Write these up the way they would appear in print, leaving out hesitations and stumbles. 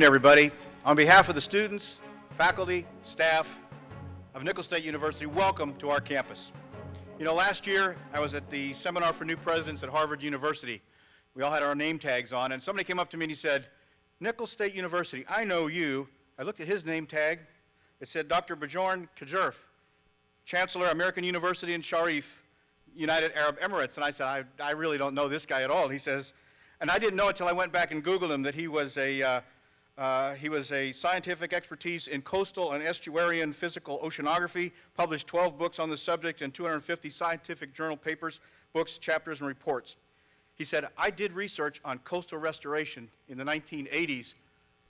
Everybody. On behalf of the students, faculty, staff of Nicholls State University, welcome to our campus. You know, last year I was at the Seminar for New Presidents at Harvard University. We all had our name tags on, and somebody came up to me and he said, "Nicholls State University, I know you." I looked at his name tag. It said Dr. Bjorn Kajerf, Chancellor, American University in Sharif, United Arab Emirates. And I said, I really don't know this guy at all. And he says, and I didn't know until I went back and Googled him that he was a scientific expertise in coastal and estuarine physical oceanography, published 12 books on the subject and 250 scientific journal papers, books, chapters, and reports. He said, I did research on coastal restoration in the 1980s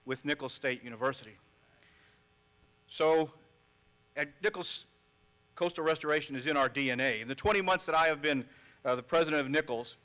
with Nicholls State University. So at Nicholls, coastal restoration is in our DNA. In the 20 months that I have been the president of Nicholls,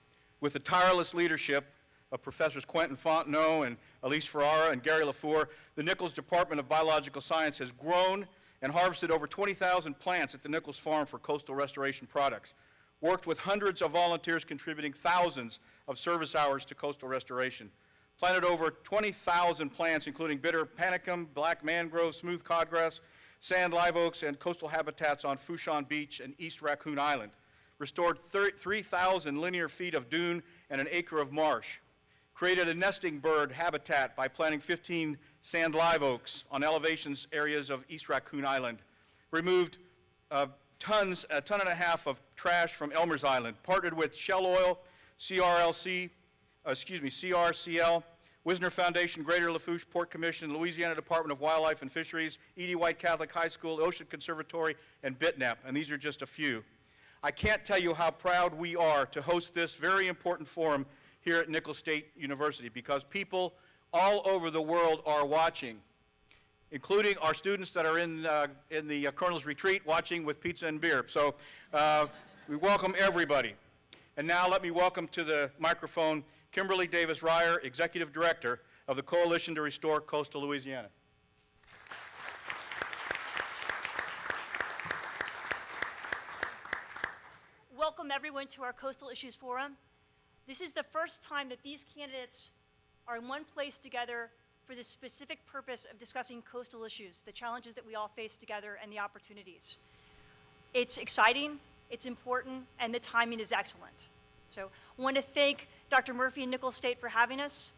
with the tireless leadership of Professors Quentin Fontenot and Elise Ferrara and Gary LaFour, the Nicholls Department of Biological Science has grown and harvested over 20,000 plants at the Nicholls Farm for coastal restoration products, worked with hundreds of volunteers contributing thousands of service hours to coastal restoration, planted over 20,000 plants including bitter panicum, black mangrove, smooth codgrass, sand live oaks, and coastal habitats on Fouchon Beach and East Raccoon Island, restored 3,000 linear feet of dune and an acre of marsh, created a nesting bird habitat by planting 15 sand live oaks on elevations areas of East Raccoon Island, removed a ton and a half of trash from Elmer's Island, partnered with Shell Oil, CRCL, Wisner Foundation, Greater Lafourche Port Commission, Louisiana Department of Wildlife and Fisheries, E.D. White Catholic High School, Ocean Conservatory, and BITNAP, and these are just a few. I can't tell you how proud we are to host this very important forum here at Nicholls State University, because people all over the world are watching, including our students that are in the Colonel's Retreat watching with pizza and beer. So we welcome everybody. And now let me welcome to the microphone Kimberly Davis Ryer, Executive Director of the Coalition to Restore Coastal Louisiana. Welcome everyone to our Coastal Issues Forum. This is the first time that these candidates are in one place together for the specific purpose of discussing coastal issues, the challenges that we all face together and the opportunities. It's exciting, it's important, and the timing is excellent. So I want to thank Dr. Murphy and Nicholls State for having us.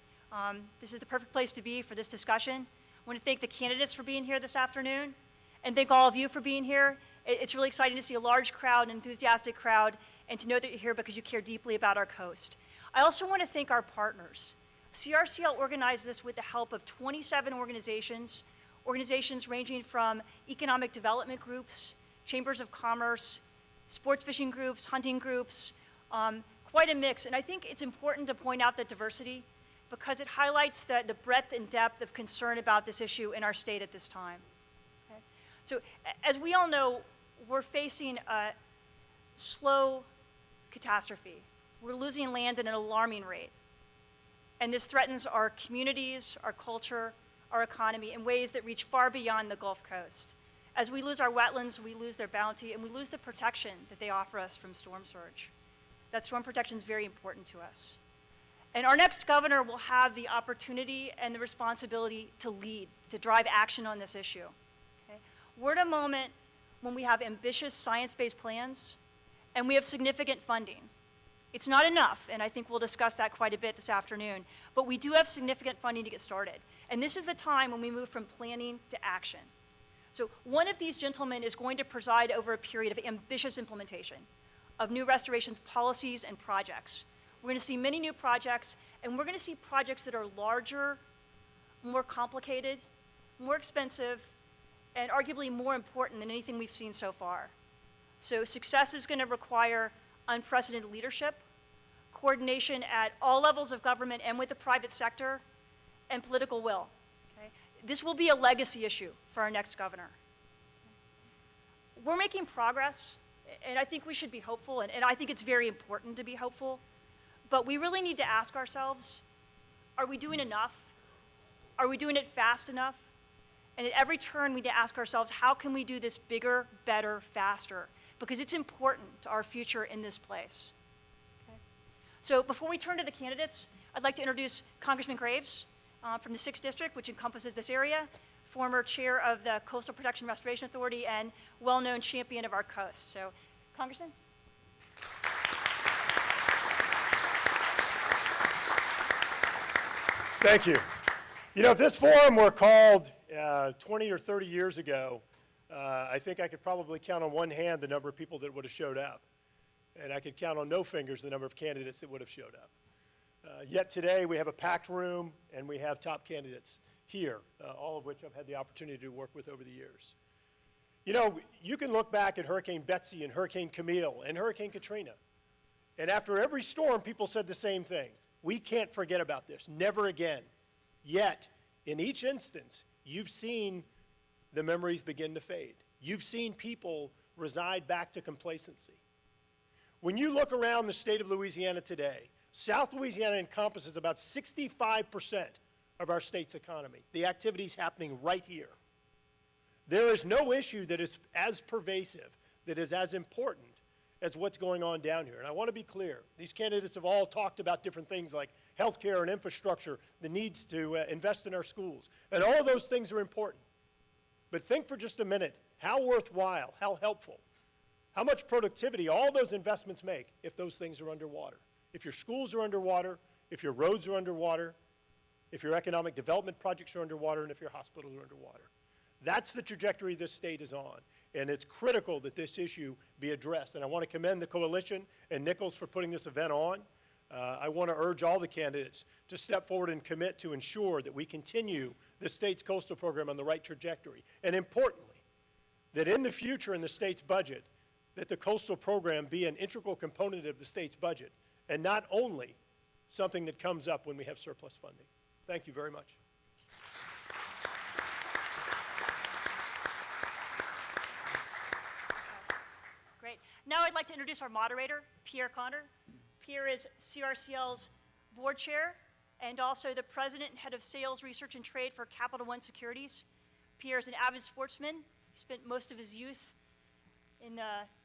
This is the perfect place to be for this discussion. I want to thank the candidates for being here this afternoon, and thank all of you for being here. It's really exciting to see a large crowd, an enthusiastic crowd, and to know that you're here because you care deeply about our coast. I also want to thank our partners. CRCL organized this with the help of 27 organizations ranging from economic development groups, chambers of commerce, sports fishing groups, hunting groups, quite a mix. And I think it's important to point out that diversity because it highlights the breadth and depth of concern about this issue in our state at this time. Okay? So as we all know, we're facing a slow catastrophe. We're losing land at an alarming rate. And this threatens our communities, our culture, our economy in ways that reach far beyond the Gulf Coast. As we lose our wetlands, we lose their bounty, and we lose the protection that they offer us from storm surge. That storm protection is very important to us. And our next governor will have the opportunity and the responsibility to lead, to drive action on this issue. Okay? We're at a moment when we have ambitious science-based plans, and we have significant funding. It's not enough, and I think we'll discuss that quite a bit this afternoon, but we do have significant funding to get started. And this is the time when we move from planning to action. So one of these gentlemen is going to preside over a period of ambitious implementation of new restorations policies and projects. We're going to see many new projects, and we're going to see projects that are larger, more complicated, more expensive, and arguably more important than anything we've seen so far. So success is going to require unprecedented leadership, coordination at all levels of government and with the private sector, and political will. Okay? This will be a legacy issue for our next governor. We're making progress, and I think we should be hopeful, and I think it's very important to be hopeful, but we really need to ask ourselves, are we doing enough? Are we doing it fast enough? And at every turn, we need to ask ourselves, how can we do this bigger, better, faster? Because it's important to our future in this place. Okay? So before we turn to the candidates, I'd like to introduce Congressman Graves from the 6th District, which encompasses this area, former chair of the Coastal Protection Restoration Authority, and well-known champion of our coast. So, Congressman? Thank you. You know, if this forum were called 20 or 30 years ago, I think I could probably count on one hand the number of people that would have showed up. And I could count on no fingers the number of candidates that would have showed up. Yet today we have a packed room and we have top candidates here, all of which I've had the opportunity to work with over the years. You know, you can look back at Hurricane Betsy and Hurricane Camille and Hurricane Katrina. And after every storm, people said the same thing. We can't forget about this, never again. Yet, in each instance, you've seen the memories begin to fade. You've seen people reside back to complacency. When you look around the state of Louisiana today, South Louisiana encompasses about 65% of our state's economy. The activity's happening right here. There is no issue that is as pervasive, that is as important as what's going on down here. And I want to be clear, these candidates have all talked about different things like healthcare and infrastructure, the needs to invest in our schools. And all of those things are important. But think for just a minute how worthwhile, how helpful, how much productivity all those investments make if those things are underwater. If your schools are underwater, if your roads are underwater, if your economic development projects are underwater, and if your hospitals are underwater. That's the trajectory this state is on, and it's critical that this issue be addressed. And I want to commend the coalition and Nichols for putting this event on. I want to urge all the candidates to step forward and commit to ensure that we continue the state's coastal program on the right trajectory. And importantly, that in the future in the state's budget, that the coastal program be an integral component of the state's budget, and not only something that comes up when we have surplus funding. Thank you very much. Great. Now I'd like to introduce our moderator, Pierre Connor. Pierre is CRCL's board chair and also the president and head of sales, research, and trade for Capital One Securities. Pierre is an avid sportsman. He spent most of his youth in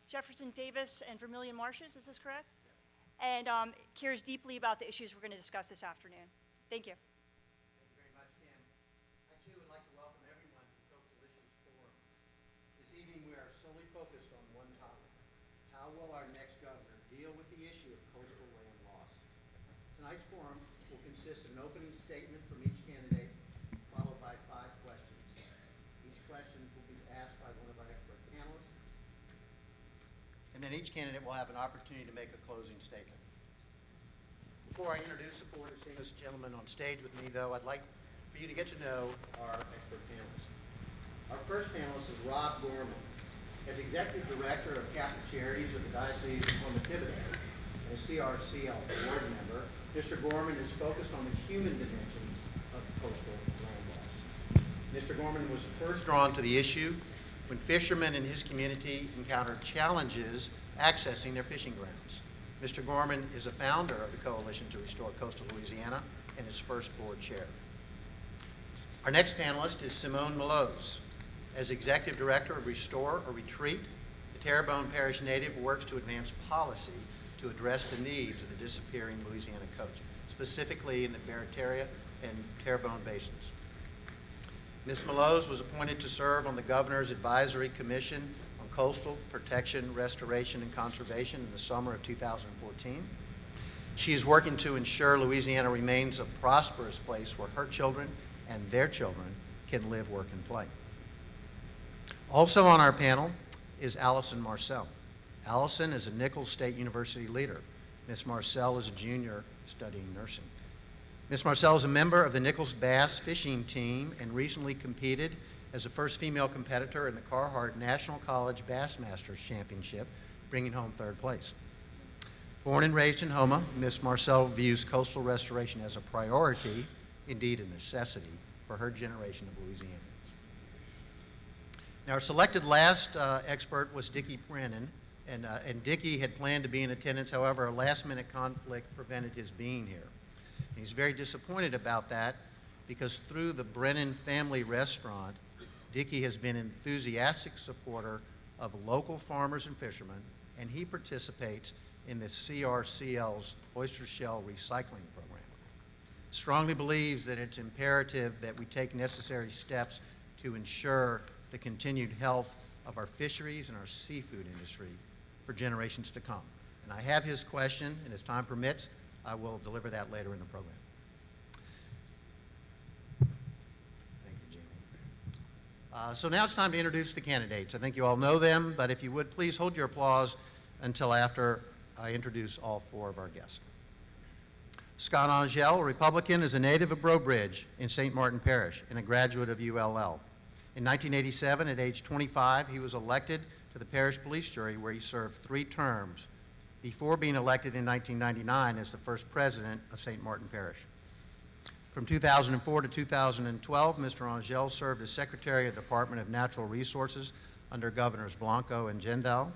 Jefferson Davis and Vermilion Marshes, is this correct? And cares deeply about the issues we're going to discuss this afternoon. Thank you. Thank you very much, Kim. I, too, would like to welcome everyone to the Coastal Issues Forum. This evening, we are solely focused on one topic. How will our next governor deal with the issue of coastal land loss? Tonight's forum will consist of an opening statement from each candidate, followed by 5 questions. Each question will be asked by one of our expert panelists, and then each candidate will have an opportunity to make a closing statement. Before I introduce the 4 distinguished gentlemen on stage with me, though, I'd like for you to get to know our expert panelists. Our first panelist is Rob Gorman. As Executive Director of Catholic Charities of the Diocese of Houma-Thibodaux and a CRCL board member, Mr. Gorman is focused on the human dimensions of coastal land loss. Mr. Gorman was first drawn to the issue when fishermen in his community encountered challenges accessing their fishing grounds. Mr. Gorman is a founder of the Coalition to Restore Coastal Louisiana and its first board chair. Our next panelist is Simone Malose. As Executive Director of Restore or Retreat, the Terrebonne Parish native works to advance policy to address the needs of the disappearing Louisiana coast, specifically in the Barataria and Terrebonne basins. Ms. Malose was appointed to serve on the Governor's Advisory Commission on Coastal Protection, Restoration, and Conservation in the summer of 2014. She is working to ensure Louisiana remains a prosperous place where her children and their children can live, work, and play. Also on our panel is Allison Marcel. Allison is a Nichols State University leader. Ms. Marcel is a junior studying nursing. Ms. Marcel is a member of the Nichols Bass fishing team and recently competed as the first female competitor in the Carhartt National College Bass Masters Championship, bringing home 3rd place. Born and raised in Houma, Ms. Marcel views coastal restoration as a priority, indeed a necessity, for her generation of Louisianians. Now, our selected last expert was Dickie Brennan, and Dickie had planned to be in attendance. However, a last-minute conflict prevented his being here. And he's very disappointed about that because through the Brennan Family Restaurant, Dickie has been an enthusiastic supporter of local farmers and fishermen, and he participates in the CRCL's oyster shell recycling program. strongly believes that it's imperative that we take necessary steps to ensure the continued health of our fisheries and our seafood industry for generations to come. And I have his question, and as time permits, I will deliver that later in the program. Thank you, Jamie. So now it's time to introduce the candidates. I think you all know them, but if you would, please hold your applause until after I introduce all four of our guests. Scott Angel, a Republican, is a native of Breaux Bridge in St. Martin Parish and a graduate of ULL. In 1987, at age 25, he was elected to the parish police jury, where he served 3 terms before being elected in 1999 as the first president of St. Martin Parish. From 2004 to 2012, Mr. Angel served as Secretary of the Department of Natural Resources under Governors Blanco and Jindal.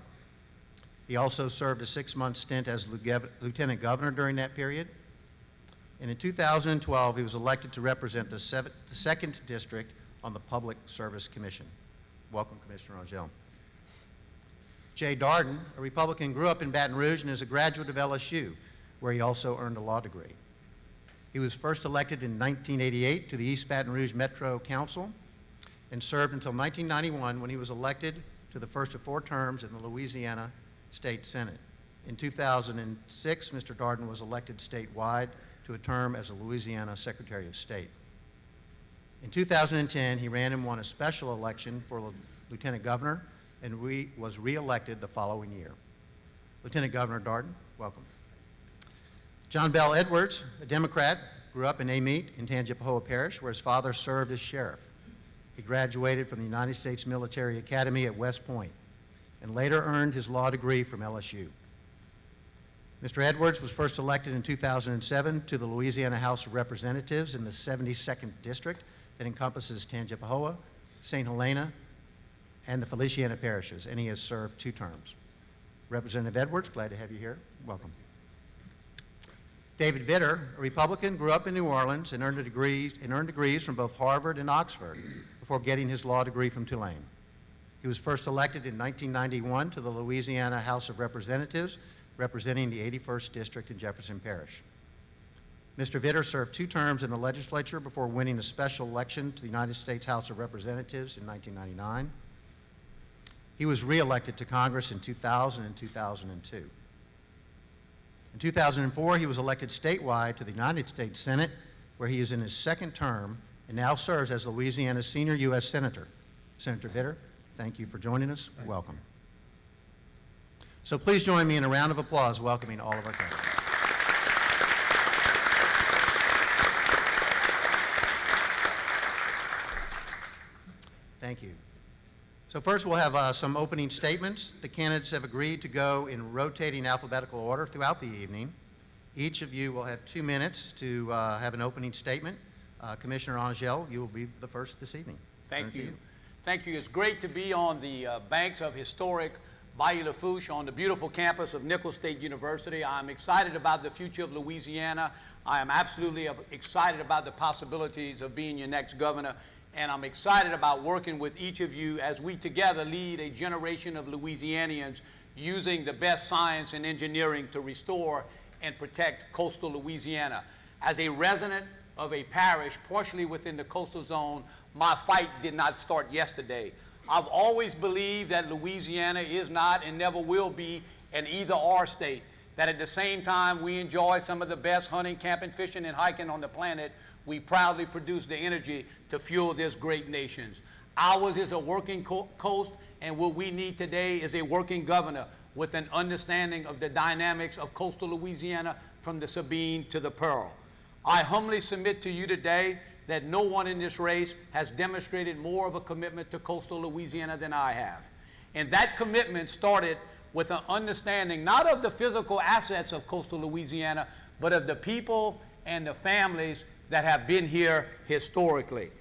He also served a 6-month stint as Lieutenant Governor during that period. And in 2012, he was elected to represent the 2nd District on the Public Service Commission. Welcome, Commissioner Angel. Jay Darden, a Republican, grew up in Baton Rouge and is a graduate of LSU, where he also earned a law degree. He was first elected in 1988 to the East Baton Rouge Metro Council and served until 1991, when he was elected to the first of 4 terms in the Louisiana State Senate. In 2006, Mr. Darden was elected statewide to a term as a Louisiana Secretary of State. In 2010, he ran and won a special election for Lieutenant Governor and was re-elected the following year. Lieutenant Governor Darden, welcome. John Bell Edwards, a Democrat, grew up in Amite in Tangipahoa Parish, where his father served as sheriff. He graduated from the United States Military Academy at West Point and later earned his law degree from LSU. Mr. Edwards was first elected in 2007 to the Louisiana House of Representatives in the 72nd District that encompasses Tangipahoa, St. Helena, and the Feliciana parishes, and he has served 2 terms. Representative Edwards, glad to have you here. Welcome. David Vitter, a Republican, grew up in New Orleans and earned degrees from both Harvard and Oxford before getting his law degree from Tulane. He was first elected in 1991 to the Louisiana House of Representatives, representing the 81st District in Jefferson Parish. Mr. Vitter served 2 terms in the legislature before winning a special election to the United States House of Representatives in 1999. He was re-elected to Congress in 2000 and 2002. In 2004, he was elected statewide to the United States Senate, where he is in his 2nd term and now serves as Louisiana's senior U.S. Senator. Senator Vitter, thank you for joining us. Welcome. So please join me in a round of applause welcoming all of our candidates. Thank you. So first we'll have some opening statements. The candidates have agreed to go in rotating alphabetical order throughout the evening. Each of you will have 2 minutes to have an opening statement. Commissioner Angel, you will be the first this evening. Thank you. Thank you. It's great to be on the banks of historic Bayou Lafourche on the beautiful campus of Nicholls State University. I'm excited about the future of Louisiana. I am absolutely excited about the possibilities of being your next governor. And I'm excited about working with each of you as we together lead a generation of Louisianians using the best science and engineering to restore and protect coastal Louisiana. As a resident of a parish partially within the coastal zone, my fight did not start yesterday. I've always believed that Louisiana is not and never will be an either-or state, that at the same time we enjoy some of the best hunting, camping, fishing, and hiking on the planet, we proudly produce the energy to fuel this great nation. Ours is a working coast, and what we need today is a working governor with an understanding of the dynamics of coastal Louisiana from the Sabine to the Pearl. I humbly submit to you today that no one in this race has demonstrated more of a commitment to coastal Louisiana than I have. And that commitment started with an understanding not of the physical assets of coastal Louisiana, but of the people and the families that have been here historically.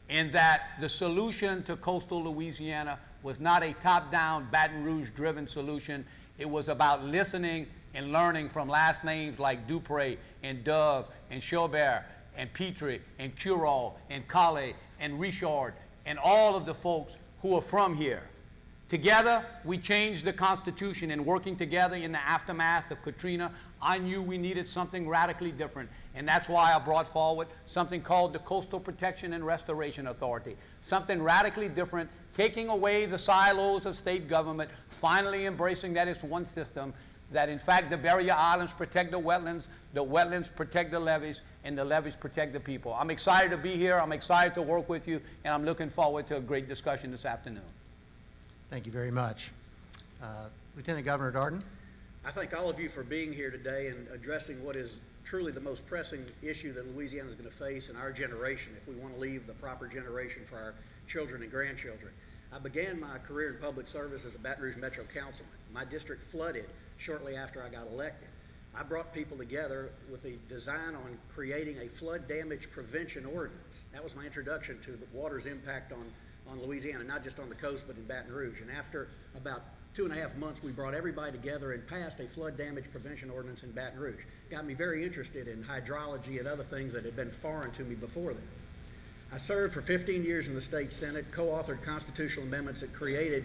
And that the solution to coastal Louisiana was not a top-down, Baton Rouge-driven solution. It was about listening and learning from last names like Dupre and Dove and Chaubert and Petrie and Curall and Colley and Richard and all of the folks who are from here. Together, we changed the Constitution, and working together in the aftermath of Katrina, I knew we needed something radically different. And that's why I brought forward something called the Coastal Protection and Restoration Authority. Something radically different, taking away the silos of state government, finally embracing that it's one system, that in fact the barrier islands protect the wetlands protect the levees, and the levees protect the people. I'm excited to be here, I'm excited to work with you, and I'm looking forward to a great discussion this afternoon. Thank you very much. Lieutenant Governor Darden. I thank all of you for being here today and addressing what is truly the most pressing issue that Louisiana is going to face in our generation if we want to leave the proper generation for our children and grandchildren. I began my career in public service as a Baton Rouge Metro Councilman. My district flooded shortly after I got elected. I brought people together with a design on creating a flood damage prevention ordinance. That was my introduction to the water's impact on Louisiana, not just on the coast, but in Baton Rouge. And after about 2.5 months, we brought everybody together and passed a flood damage prevention ordinance in Baton Rouge. Got me very interested in hydrology and other things that had been foreign to me before then. I served for 15 years in the state Senate, co-authored constitutional amendments that created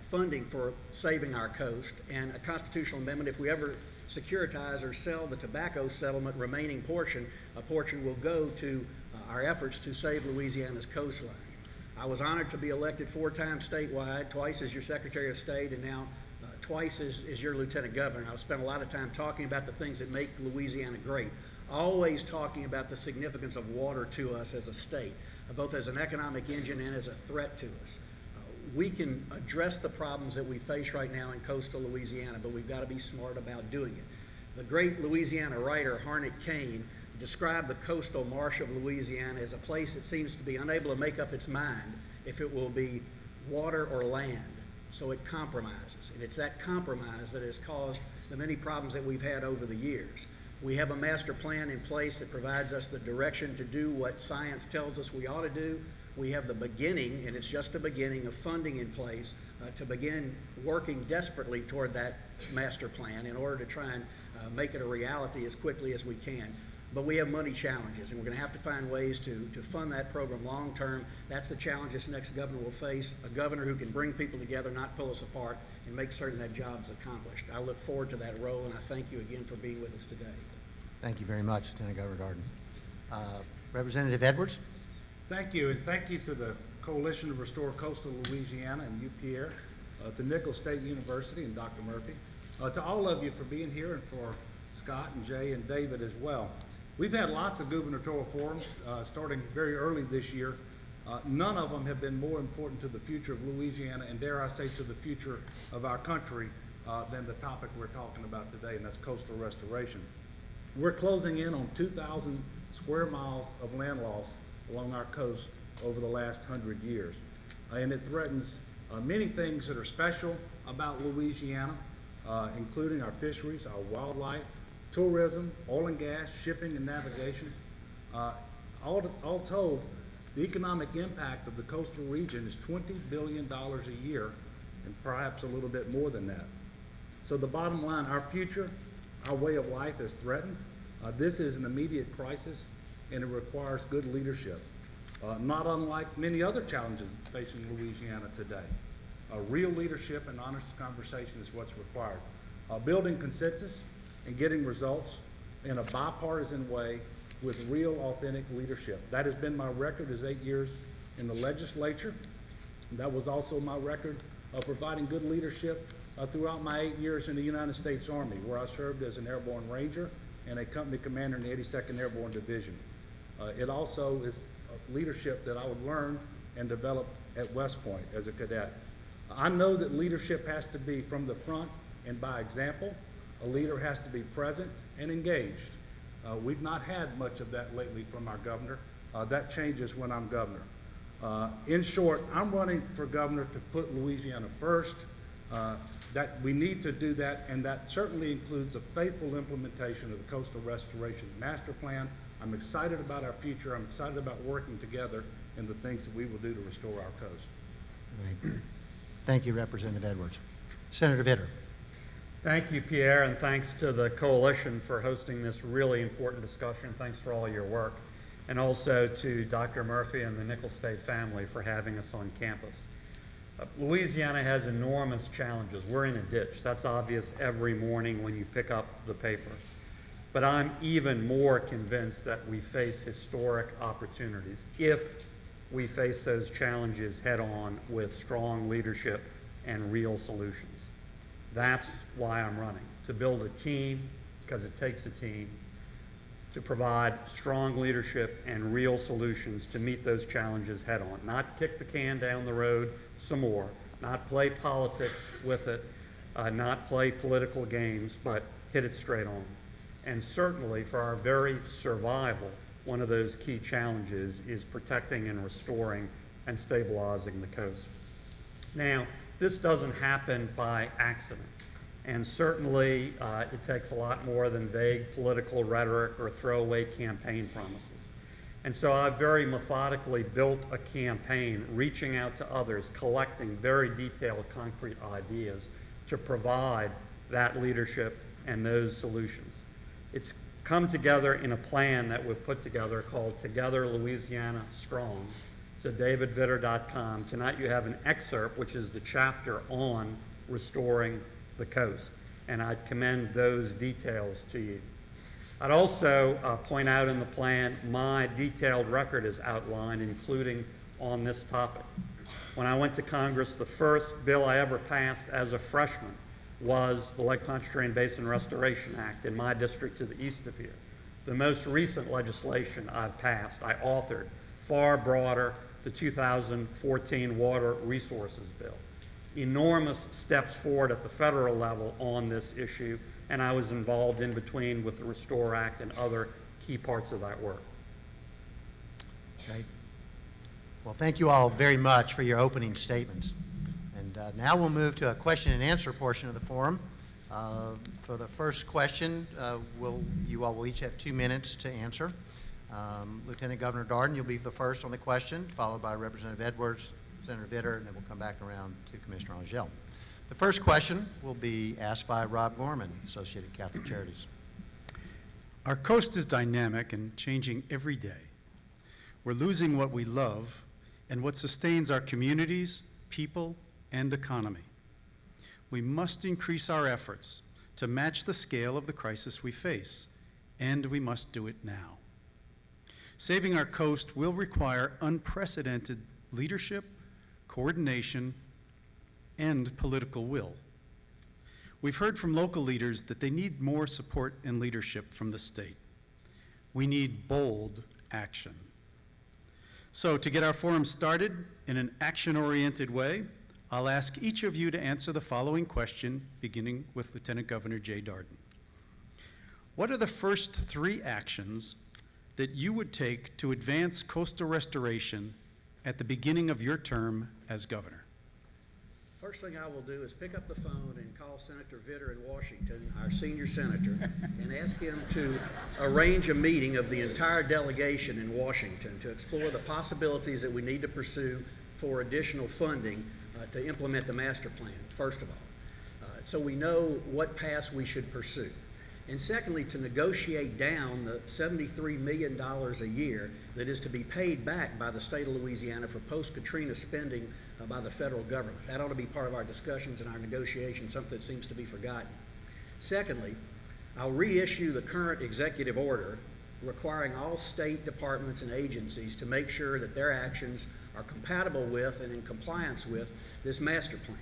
funding for saving our coast, and a constitutional amendment, if we ever securitize or sell the tobacco settlement remaining portion, a portion will go to our efforts to save Louisiana's coastline. I was honored to be elected 4 times statewide, twice as your Secretary of State, and now twice as your Lieutenant Governor. I've spent a lot of time talking about the things that make Louisiana great, always talking about the significance of water to us as a state, both as an economic engine and as a threat to us. We can address the problems that we face right now in coastal Louisiana, but we've got to be smart about doing it. The great Louisiana writer Harnett Kane described the coastal marsh of Louisiana as a place that seems to be unable to make up its mind if it will be water or land, so it compromises. And it's that compromise that has caused the many problems that we've had over the years. We have a master plan in place that provides us the direction to do what science tells us we ought to do. We have the beginning, and it's just a beginning, of funding in place to begin working desperately toward that master plan in order to try and make it a reality as quickly as we can. But we have money challenges, and we're going to have to find ways to fund that program long term. That's the challenge this next governor will face, a governor who can bring people together, not pull us apart, and make certain that job's accomplished. I look forward to that role, and I thank you again for being with us today. Thank you very much, Lieutenant Governor Darden. Representative Edwards. Thank you, and thank you to the Coalition to Restore Coastal Louisiana and you, Pierre, to Nicholls State University and Dr. Murphy, to all of you for being here, and for Scott and Jay and David as well. We've had lots of gubernatorial forums starting very early this year. None of them have been more important to the future of Louisiana, and dare I say to the future of our country, than the topic we're talking about today, and that's coastal restoration. We're closing in on 2,000 square miles of land loss along our coast over the last 100 years. And it threatens many things that are special about Louisiana, including our fisheries, our wildlife, tourism, oil and gas, shipping and navigation. All told, the economic impact of the coastal region is $20 billion a year, and perhaps a little bit more than that. So the bottom line, our future, our way of life is threatened. This is an immediate crisis, and it requires good leadership, not unlike many other challenges facing Louisiana today. Real leadership and honest conversation is what's required. Building consensus and getting results in a bipartisan way with real, authentic leadership. That has been my record as 8 years in the legislature. That was also my record of providing good leadership throughout my 8 years in the United States Army, where I served as an airborne ranger and a company commander in the 82nd Airborne Division. It also is leadership that I would learn and developed at West Point as a cadet. I know that leadership has to be from the front and by example. A leader has to be present and engaged. We've not had much of that lately from our governor. That changes when I'm governor. In short, I'm running for governor to put Louisiana first. That we need to do that, and that certainly includes a faithful implementation of the Coastal Restoration Master Plan. I'm excited about our future. I'm excited about working together in the things that we will do to restore our coast. Right. Thank you, Representative Edwards. Senator Vitter. Thank you, Pierre, and thanks to the Coalition for hosting this really important discussion. Thanks for all your work. And also to Dr. Murphy and the Nicholls State family for having us on campus. Louisiana has enormous challenges. We're in a ditch. That's obvious every morning when you pick up the paper. But I'm even more convinced that we face historic opportunities if we face those challenges head on with strong leadership and real solutions. That's why I'm running, to build a team, because it takes a team, to provide strong leadership and real solutions to meet those challenges head on. Not kick the can down the road some more, not play politics with it, not play political games, but hit it straight on. And certainly for our very survival, one of those key challenges is protecting and restoring and stabilizing the coast. Now, this doesn't happen by accident. And certainly, it takes a lot more than vague political rhetoric or throwaway campaign promises. And so I've very methodically built a campaign, reaching out to others, collecting very detailed, concrete ideas to provide that leadership and those solutions. It's come together in a plan that we've put together called Together Louisiana Strong. It's at davidvitter.com. Tonight you have an excerpt, which is the chapter on restoring the coast, and I'd commend those details to you. I'd also point out in the plan my detailed record is outlined, including on this topic. When I went to Congress, the first bill I ever passed as a freshman was the Lake Pontchartrain Basin Restoration Act in my district to the east of here. The most recent legislation I've passed, I authored, far broader, the 2014 Water Resources Bill. Enormous steps forward at the federal level on this issue, and I was involved in between with the Restore Act and other key parts of that work. Great. Well, thank you all very much for your opening statements. And now we'll move to a question and answer portion of the forum. For the first question, you all will each have 2 minutes to answer. Lieutenant Governor Darden, you'll be the first on the question, followed by Representative Edwards, Senator Vitter, and then we'll come back around to Commissioner Angel. The first question will be asked by Rob Gorman, Associated Catholic Charities. Our coast is dynamic and changing every day. We're losing what we love and what sustains our communities, people, and economy. We must increase our efforts to match the scale of the crisis we face, and we must do it now. Saving our coast will require unprecedented leadership, coordination, and political will. We've heard from local leaders that they need more support and leadership from the state. We need bold action. So to get our forum started in an action-oriented way, I'll ask each of you to answer the following question, beginning with Lieutenant Governor Jay Darden. What are the first 3 actions that you would take to advance coastal restoration at the beginning of your term as governor? First thing I will do is pick up the phone and call Senator Vitter in Washington, our senior senator, and ask him to arrange a meeting of the entire delegation in Washington to explore the possibilities that we need to pursue for additional funding to implement the master plan, first of all, so we know what paths we should pursue. And secondly, to negotiate down the $73 million a year that is to be paid back by the state of Louisiana for post-Katrina spending by the federal government. That ought to be part of our discussions and our negotiations, something that seems to be forgotten. Secondly, I'll reissue the current executive order requiring all state departments and agencies to make sure that their actions are compatible with and in compliance with this master plan.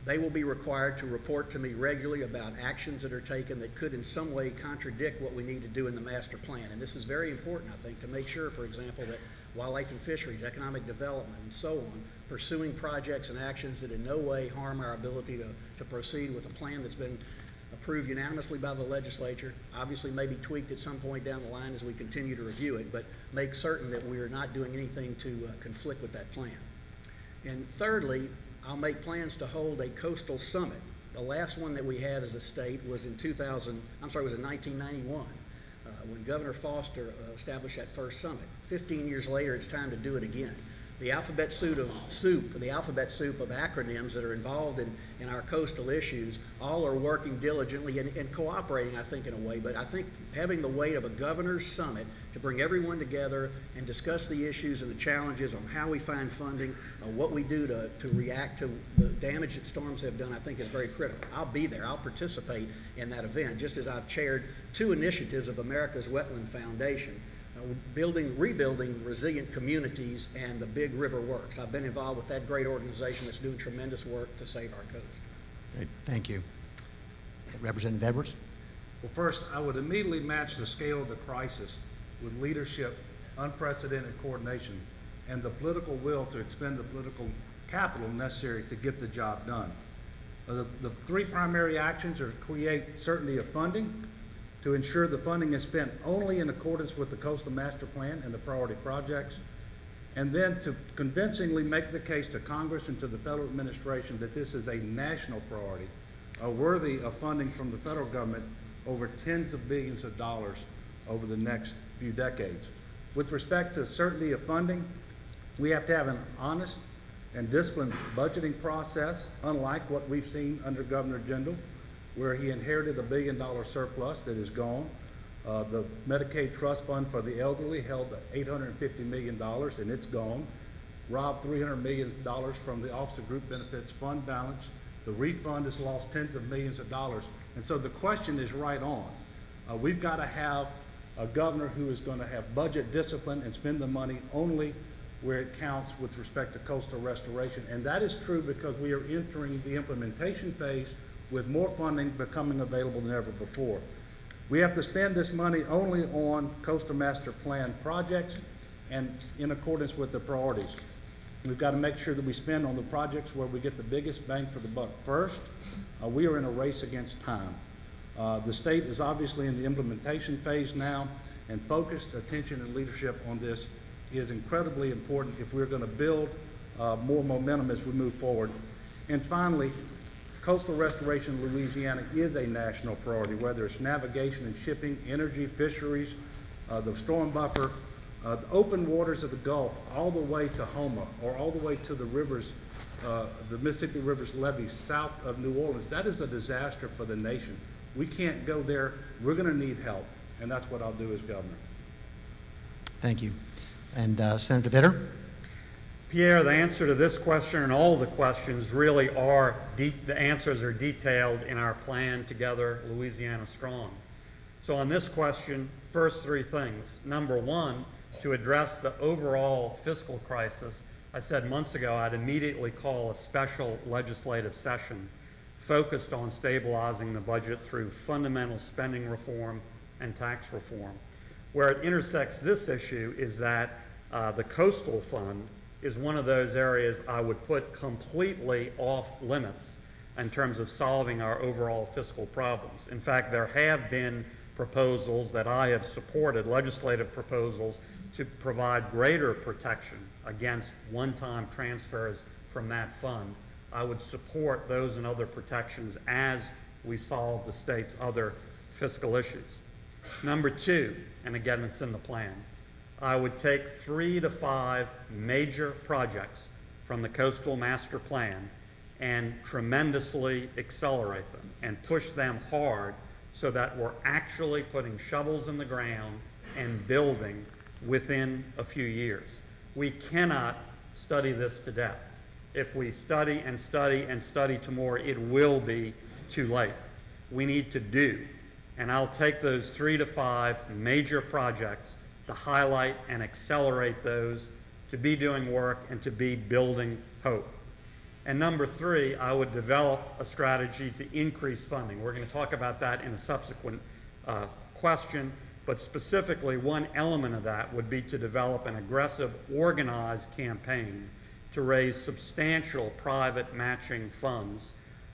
They will be required to report to me regularly about actions that are taken that could in some way contradict what we need to do in the master plan. And this is very important, I think, to make sure, for example, that wildlife and fisheries, economic development, and so on, pursuing projects and actions that in no way harm our ability to proceed with a plan that's been approved unanimously by the legislature, obviously may be tweaked at some point down the line as we continue to review it, but make certain that we are not doing anything to conflict with that plan. And thirdly, I'll make plans to hold a coastal summit. The last one that we had as a state was in 1991, when Governor Foster established that first summit. 15 years later, it's time to do it again. the alphabet soup of acronyms that are involved in our coastal issues, all are working diligently and cooperating, I think, in a way. But I think having the weight of a governor's summit to bring everyone together and discuss the issues and the challenges on how we find funding, what we do to react to the damage that storms have done, I think is very critical. I'll be there. I'll participate in that event, just as I've chaired 2 initiatives of America's Wetland Foundation, rebuilding resilient communities and the Big River Works. I've been involved with that great organization that's doing tremendous work to save our coast. Great, thank you. Representative Edwards? Well, first, I would immediately match the scale of the crisis with leadership, unprecedented coordination, and the political will to expend the political capital necessary to get the job done. The 3 primary actions are to create certainty of funding, to ensure the funding is spent only in accordance with the Coastal Master Plan and the priority projects, and then to convincingly make the case to Congress and to the federal administration that this is a national priority, worthy of funding from the federal government over tens of billions of dollars over the next few decades. With respect to certainty of funding, we have to have an honest and disciplined budgeting process, unlike what we've seen under Governor Jindal, where he inherited a $1 billion surplus that is gone. The Medicaid Trust Fund for the elderly held $850 million and it's gone. Robbed $300 million from the Office of Group Benefits fund balance. The refund has lost tens of millions of dollars. And so the question is right on. We've got to have a governor who is going to have budget discipline and spend the money only where it counts with respect to coastal restoration. And that is true because we are entering the implementation phase with more funding becoming available than ever before. We have to spend this money only on Coastal Master Plan projects and in accordance with the priorities. We've got to make sure that we spend on the projects where we get the biggest bang for the buck first. We are in a race against time. The state is obviously in the implementation phase now, and focused attention and leadership on this is incredibly important if we're going to build more momentum as we move forward. And finally, coastal restoration in Louisiana is a national priority, whether it's navigation and shipping, energy, fisheries, the storm buffer, the open waters of the Gulf, all the way to Houma, or all the way to the rivers, the Mississippi River's levees south of New Orleans. That is a disaster for the nation. We can't go there. We're going to need help, and that's what I'll do as governor. Thank you. And Senator Vitter? Pierre, the answer to this question and all the questions really are, the answers are detailed in our plan Together Louisiana Strong. So on this question, first 3 things. Number 1, to address the overall fiscal crisis, I said months ago I'd immediately call a special legislative session focused on stabilizing the budget through fundamental spending reform and tax reform. Where it intersects this issue is that the coastal fund is one of those areas I would put completely off limits in terms of solving our overall fiscal problems. In fact, there have been proposals that I have supported, legislative proposals, to provide greater protection against one-time transfers from that fund. I would support those and other protections as we solve the state's other fiscal issues. Number 2, and again it's in the plan, I would take 3 to 5 major projects from the Coastal Master Plan and tremendously accelerate them and push them hard so that we're actually putting shovels in the ground and building within a few years. We cannot study this to death. If we study and study and study tomorrow, it will be too late. We need to do, and I'll take those 3 to 5 major projects to highlight and accelerate those, to be doing work and to be building hope. And number 3, I would develop a strategy to increase funding. We're going to talk about that in a subsequent question, but specifically one element of that would be to develop an aggressive, organized campaign to raise substantial private matching funds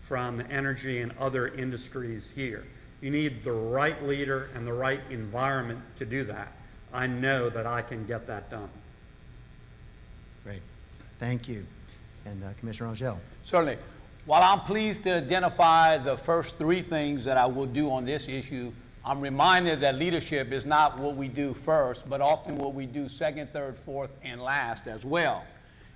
from the energy and other industries here. You need the right leader and the right environment to do that. I know that I can get that done. Great. Thank you. And Commissioner Angel. Certainly. While I'm pleased to identify the first 3 things that I will do on this issue, I'm reminded that leadership is not what we do first, but often what we do second, third, fourth, and last as well.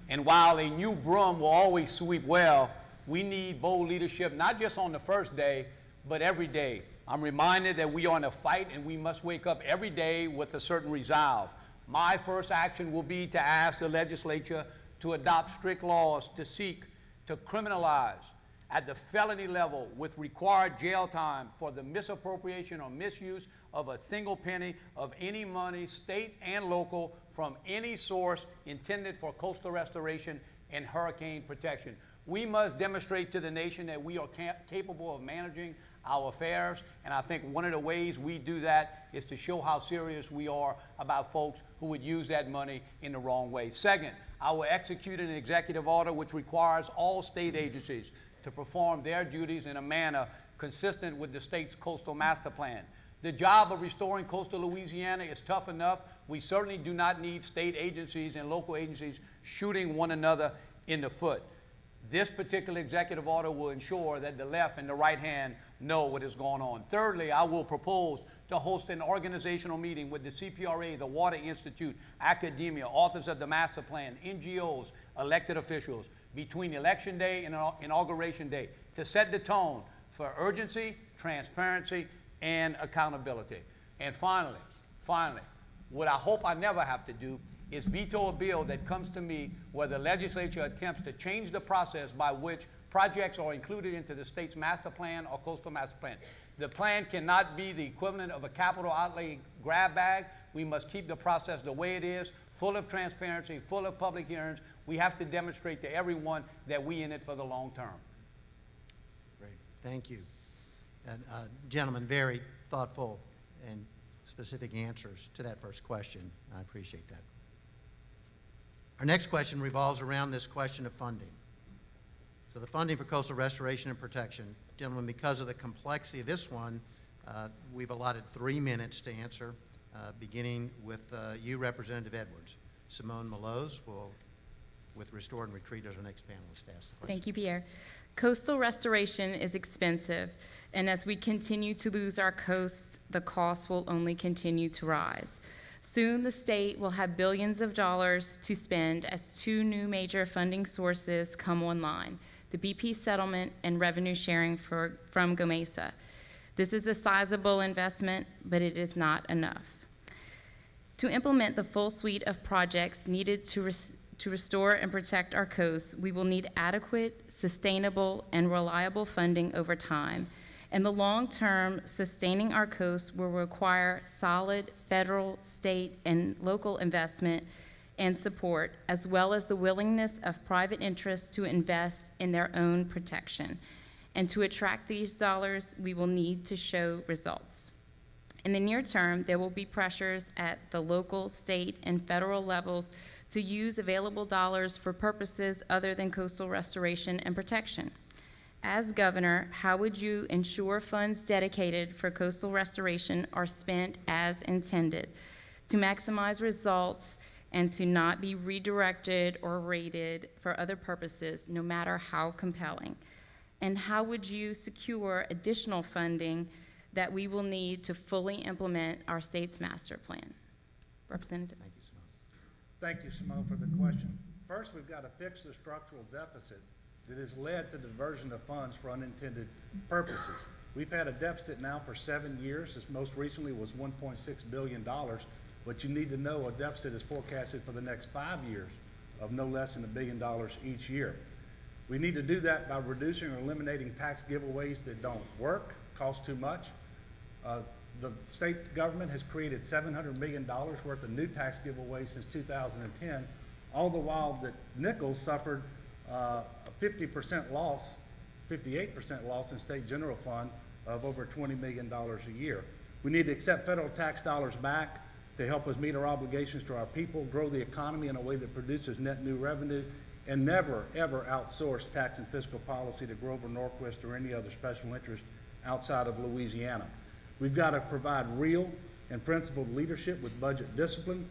And while a new broom will always sweep well, we need bold leadership, not just on the first day, but every day. I'm reminded that we are in a fight and we must wake up every day with a certain resolve. My first action will be to ask the legislature to adopt strict laws to seek to criminalize at the felony level with required jail time for the misappropriation or misuse of a single penny of any money, state and local, from any source intended for coastal restoration and hurricane protection. We must demonstrate to the nation that we are capable of managing our affairs, and I think one of the ways we do that is to show how serious we are about folks who would use that money in the wrong way. Second, I will execute an executive order which requires all state agencies to perform their duties in a manner consistent with the state's coastal master plan. The job of restoring coastal Louisiana is tough enough. We certainly do not need state agencies and local agencies shooting one another in the foot. This particular executive order will ensure that the left and the right hand know what is going on. Thirdly, I will propose to host an organizational meeting with the CPRA, the Water Institute, academia, authors of the master plan, NGOs, elected officials, between Election Day and Inauguration Day to set the tone for urgency, transparency, and accountability. And finally, what I hope I never have to do is veto a bill that comes to me where the legislature attempts to change the process by which projects are included into the state's master plan or coastal master plan. The plan cannot be the equivalent of a capital outlay grab bag. We must keep the process the way it is, full of transparency, full of public hearings. We have to demonstrate to everyone that we in it for the long term. Great, thank you. And gentlemen, very thoughtful and specific answers to that first question. I appreciate that. Our next question revolves around this question of funding. So the funding for coastal restoration and protection. Gentlemen, because of the complexity of this one, we've allotted 3 minutes to answer, beginning with you, Representative Edwards. Simone Mallows will, with Restore and Retreat, as our next panelist, ask the question. Thank you, Pierre. Coastal restoration is expensive, and as we continue to lose our coast, the costs will only continue to rise. Soon, the state will have billions of dollars to spend as 2 new major funding sources come online, the BP settlement and revenue sharing from GOMESA. This is a sizable investment, but it is not enough. To implement the full suite of projects needed to restore and protect our coast, we will need adequate, sustainable, and reliable funding over time. In the long term, sustaining our coast will require solid federal, state, and local investment and support, as well as the willingness of private interests to invest in their own protection. And to attract these dollars, we will need to show results. In the near term, there will be pressures at the local, state, and federal levels to use available dollars for purposes other than coastal restoration and protection. As governor, how would you ensure funds dedicated for coastal restoration are spent as intended to maximize results and to not be redirected or rated for other purposes, no matter how compelling? And how would you secure additional funding that we will need to fully implement our state's master plan? Representative. Thank you, Simone. Thank you, Simone, for the question. First, we've got to fix the structural deficit that has led to diversion of funds for unintended purposes. We've had a deficit now for 7 years. This most recently was $1.6 billion, but you need to know a deficit is forecasted for the next 5 years of no less than $1 billion each year. We need to do that by reducing or eliminating tax giveaways that don't work, cost too much. The state government has created $700 million worth of new tax giveaways since 2010, all the while that Nichols suffered a 50% loss, 58% loss in state general fund of over $20 million a year. We need to accept federal tax dollars back to help us meet our obligations to our people, grow the economy in a way that produces net new revenue, and never, ever outsource tax and fiscal policy to Grover Norquist or any other special interest outside of Louisiana. We've got to provide real and principled leadership with budget discipline,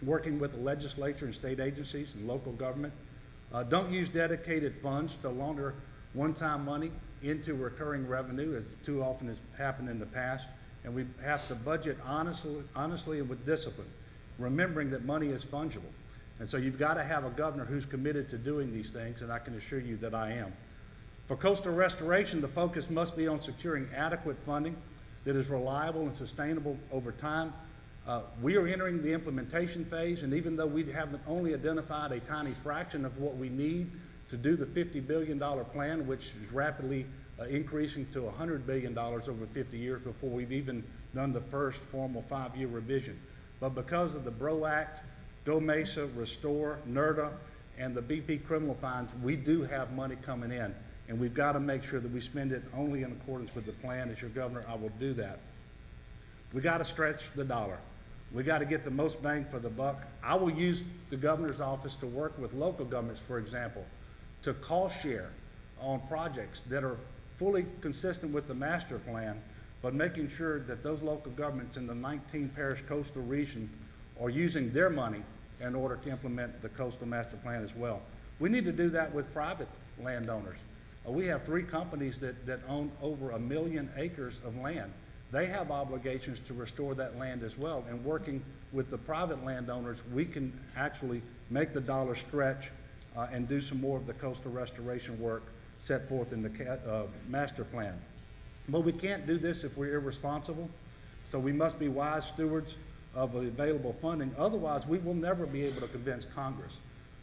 working with the legislature and state agencies and local government. Don't use dedicated funds to launder one-time money into recurring revenue, as too often has happened in the past. And we have to budget honestly and with discipline, remembering that money is fungible. And so you've got to have a governor who's committed to doing these things, and I can assure you that I am. For coastal restoration, the focus must be on securing adequate funding that is reliable and sustainable over time. We are entering the implementation phase, and even though we haven't only identified a tiny fraction of what we need to do the $50 billion plan, which is rapidly increasing to $100 billion over 50 years before we've even done the first formal 5-year revision. But because of the BRO Act, Go Mesa, Restore, NERDA, and the BP criminal fines, we do have money coming in. And we've got to make sure that we spend it only in accordance with the plan. As your governor, I will do that. We got to stretch the dollar. We got to get the most bang for the buck. I will use the governor's office to work with local governments, for example, to cost share on projects that are fully consistent with the master plan, but making sure that those local governments in the 19 parish coastal region are using their money in order to implement the coastal master plan as well. We need to do that with private landowners. We have 3 companies that own over 1 million acres of land. They have obligations to restore that land as well. And working with the private landowners, we can actually make the dollar stretch and do some more of the coastal restoration work set forth in the master plan. But we can't do this if we're irresponsible. So we must be wise stewards of the available funding. Otherwise, we will never be able to convince Congress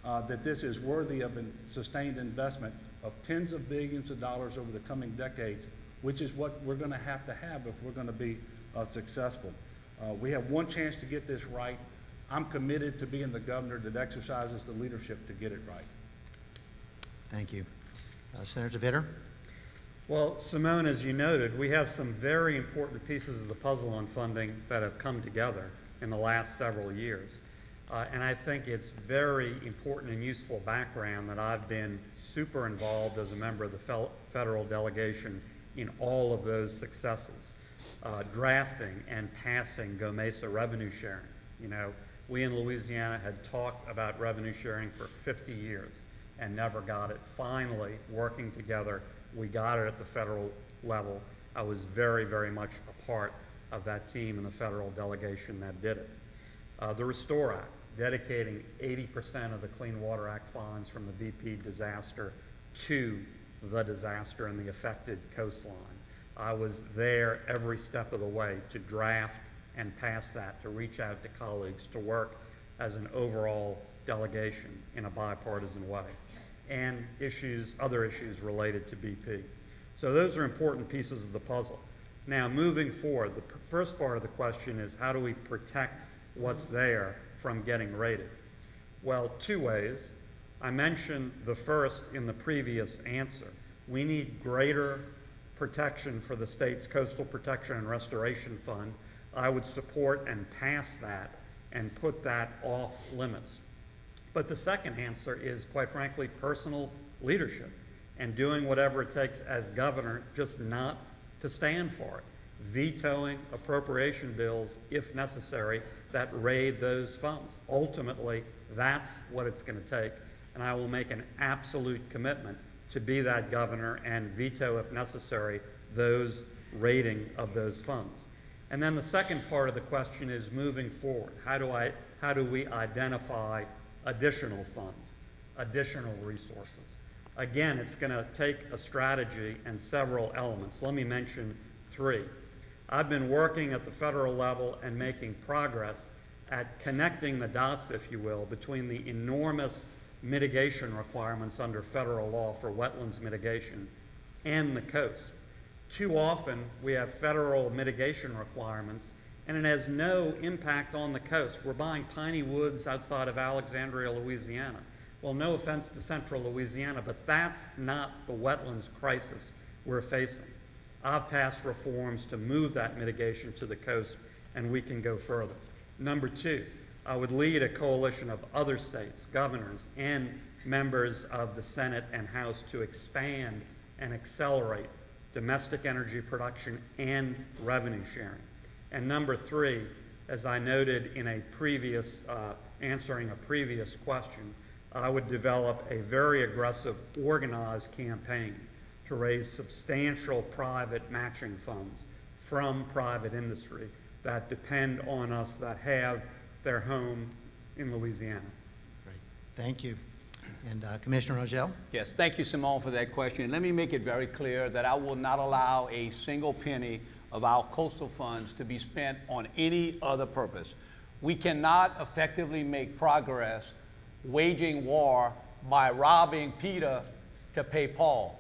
that this is worthy of a sustained investment of tens of billions of dollars over the coming decades, which is what we're going to have if we're going to be successful. We have one chance to get this right. I'm committed to being the governor that exercises the leadership to get it right. Thank you. Senator Vitter? Well, Simone, as you noted, we have some very important pieces of the puzzle on funding that have come together in the last several years. And I think it's very important and useful background that I've been super involved as a member of the federal delegation in all of those successes. Drafting and passing Go Mesa revenue sharing. You know, we in Louisiana had talked about revenue sharing for 50 years and never got it. Finally, working together, we got it at the federal level. I was very, very much a part of that team in the federal delegation that did it. The Restore Act, dedicating 80% of the Clean Water Act funds from the BP disaster to the disaster and the affected coastline. I was there every step of the way to draft and pass that, to reach out to colleagues, to work as an overall delegation in a bipartisan way, and other issues related to BP. So those are important pieces of the puzzle. Now, moving forward, the first part of the question is how do we protect what's there from getting raided? Well, 2 ways. I mentioned the first in the previous answer. We need greater protection for the state's Coastal Protection and Restoration Fund. I would support and pass that and put that off limits. But the second answer is, quite frankly, personal leadership and doing whatever it takes as governor just not to stand for it, vetoing appropriation bills, if necessary, that raid those funds. Ultimately, that's what it's going to take, and I will make an absolute commitment to be that governor and veto, if necessary, those raiding of those funds. And then the second part of the question is moving forward. How do we identify additional funds, additional resources? Again, it's going to take a strategy and several elements. Let me mention 3. I've been working at the federal level and making progress at connecting the dots, if you will, between the enormous mitigation requirements under federal law for wetlands mitigation and the coast. Too often, we have federal mitigation requirements, and it has no impact on the coast. We're buying piney woods outside of Alexandria, Louisiana. Well, no offense to central Louisiana, but that's not the wetlands crisis we're facing. I've passed reforms to move that mitigation to the coast, and we can go further. Number 2, I would lead a coalition of other states, governors, and members of the Senate and House to expand and accelerate domestic energy production and revenue sharing. And number 3, as I noted in a previous, answering a previous question, I would develop a very aggressive, organized campaign to raise substantial private matching funds from private industry that depend on us, that have their home in Louisiana. Great. Thank you. And Commissioner Rogel? Yes, thank you, Simone, for that question. Let me make it very clear that I will not allow a single penny of our coastal funds to be spent on any other purpose. We cannot effectively make progress waging war by robbing Peter to pay Paul.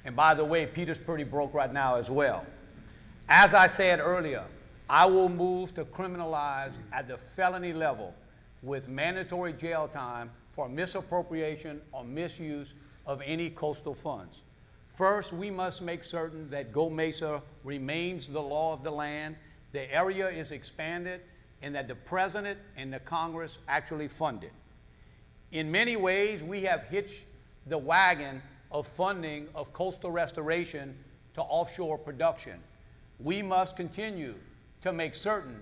And by the way, Peter's pretty broke right now as well. As I said earlier, I will move to criminalize at the felony level with mandatory jail time for misappropriation or misuse of any coastal funds. First, we must make certain that Go Mesa remains the law of the land, the area is expanded, and that the President and the Congress actually fund it. In many ways, we have hitched the wagon of funding of coastal restoration to offshore production. We must continue to make certain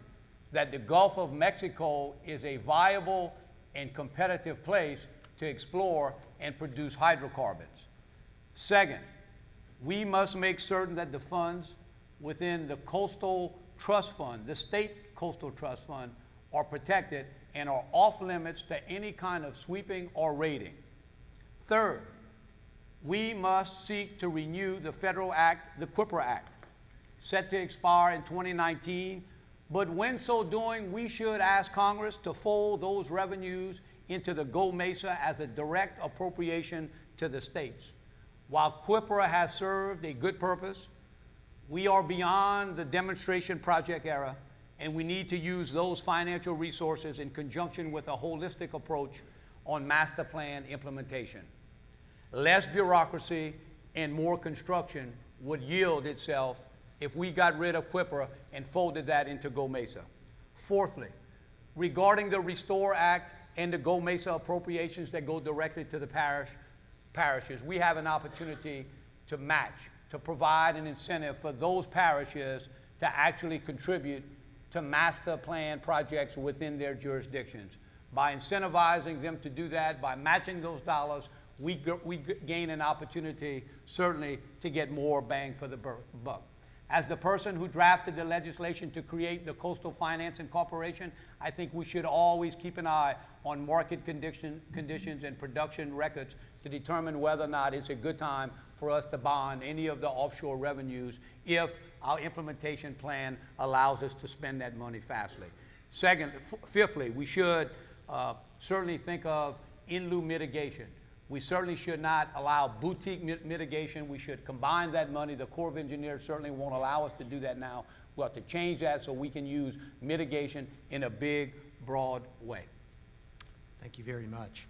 that the Gulf of Mexico is a viable and competitive place to explore and produce hydrocarbons. Second, we must make certain that the funds within the Coastal Trust Fund, the State Coastal Trust Fund, are protected and are off limits to any kind of sweeping or raiding. Third, we must seek to renew the federal act, the QIPRA Act, set to expire in 2019, but when so doing, we should ask Congress to fold those revenues into the Go Mesa as a direct appropriation to the states. While QIPRA has served a good purpose, we are beyond the demonstration project era, and we need to use those financial resources in conjunction with a holistic approach on master plan implementation. Less bureaucracy and more construction would yield itself if we got rid of QIPRA and folded that into Go Mesa. Fourthly, regarding the Restore Act and the Go Mesa appropriations that go directly to the parishes, we have an opportunity to match, to provide an incentive for those parishes to actually contribute to master plan projects within their jurisdictions. By incentivizing them to do that, by matching those dollars, we gain an opportunity, certainly, to get more bang for the buck. As the person who drafted the legislation to create the Coastal Financing Corporation, I think we should always keep an eye on market conditions and production records to determine whether or not it's a good time for us to bond any of the offshore revenues if our implementation plan allows us to spend that money fastly. Fifthly, we should certainly think of in lieu mitigation. We certainly should not allow boutique mitigation. We should combine that money. The Corps of Engineers certainly won't allow us to do that now. We'll have to change that so we can use mitigation in a big, broad way. Thank you very much.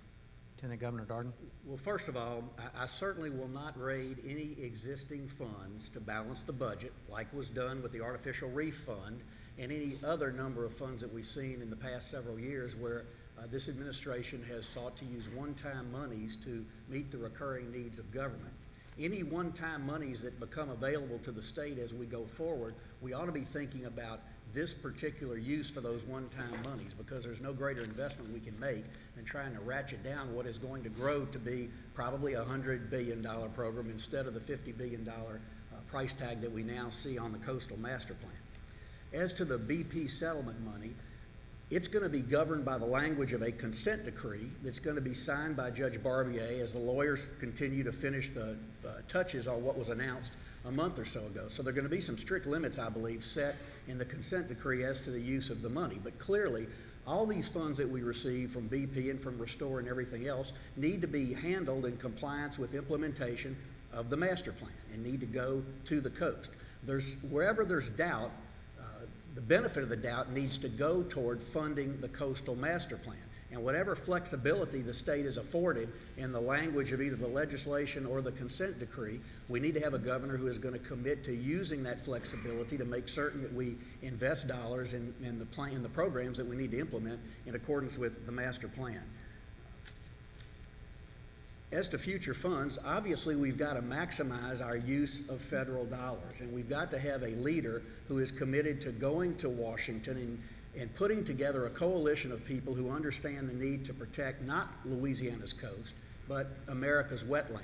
Lieutenant Governor Darden? Well, first of all, I certainly will not raid any existing funds to balance the budget, like was done with the Artificial Reef Fund and any other number of funds that we've seen in the past several years where this administration has sought to use one-time monies to meet the recurring needs of government. Any one-time monies that become available to the state as we go forward, we ought to be thinking about this particular use for those one-time monies, because there's no greater investment we can make than trying to ratchet down what is going to grow to be probably a $100 billion program instead of the $50 billion price tag that we now see on the Coastal Master Plan. As to the BP settlement money, it's going to be governed by the language of a consent decree that's going to be signed by Judge Barbier as the lawyers continue to finish the touches on what was announced a month or so ago. So there are going to be some strict limits, I believe, set in the consent decree as to the use of the money. But clearly, all these funds that we receive from BP and from Restore and everything else need to be handled in compliance with implementation of the master plan and need to go to the coast. Wherever there's doubt, the benefit of the doubt needs to go toward funding the Coastal Master Plan. And whatever flexibility the state is afforded in the language of either the legislation or the consent decree, we need to have a governor who is going to commit to using that flexibility to make certain that we invest dollars in the programs that we need to implement in accordance with the master plan. As to future funds, obviously we've got to maximize our use of federal dollars, and we've got to have a leader who is committed to going to Washington and putting together a coalition of people who understand the need to protect not Louisiana's coast, but America's wetland.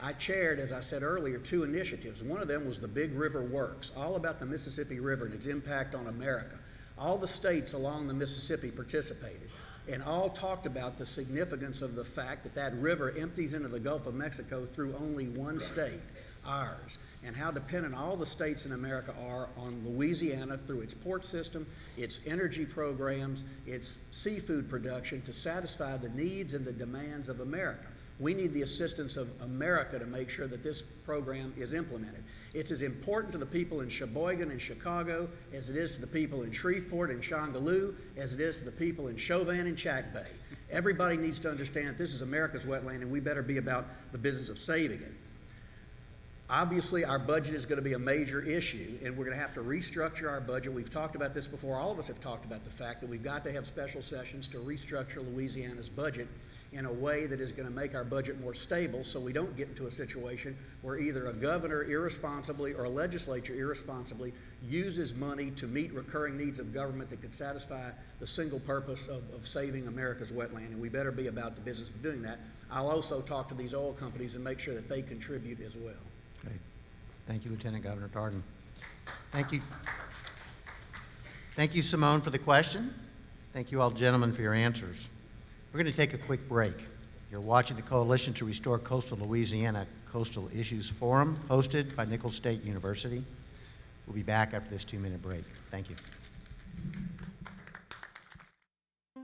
I chaired, as I said earlier, 2 initiatives. One of them was the Big River Works, all about the Mississippi River and its impact on America. All the states along the Mississippi participated. and all talked about the significance of the fact that that river empties into the Gulf of Mexico through only one state, ours, and how dependent all the states in America are on Louisiana through its port system, its energy programs, its seafood production to satisfy the needs and the demands of America. We need the assistance of America to make sure that this program is implemented. It's as important to the people in Sheboygan and Chicago as it is to the people in Shreveport and Shongaloo, as it is to the people in Chauvin and Chack Bay. Everybody needs to understand that this is America's wetland and we better be about the business of saving it. Obviously, our budget is going to be a major issue, and we're going to have to restructure our budget. We've talked about this before. All of us have talked about the fact that we've got to have special sessions to restructure Louisiana's budget in a way that is going to make our budget more stable so we don't get into a situation where either a governor irresponsibly or a legislature irresponsibly uses money to meet recurring needs of government that could satisfy the single purpose of saving America's wetland, and we better be about the business of doing that. I'll also talk to these oil companies and make sure that they contribute as well. Great. Thank you, Lieutenant Governor Darden. Thank you. Thank you, Simone, for the question. Thank you all gentlemen for your answers. We're going to take a quick break. You're watching the Coalition to Restore Coastal Louisiana Coastal Issues Forum, hosted by Nicholls State University. We'll be back after this 2-minute break. Thank you.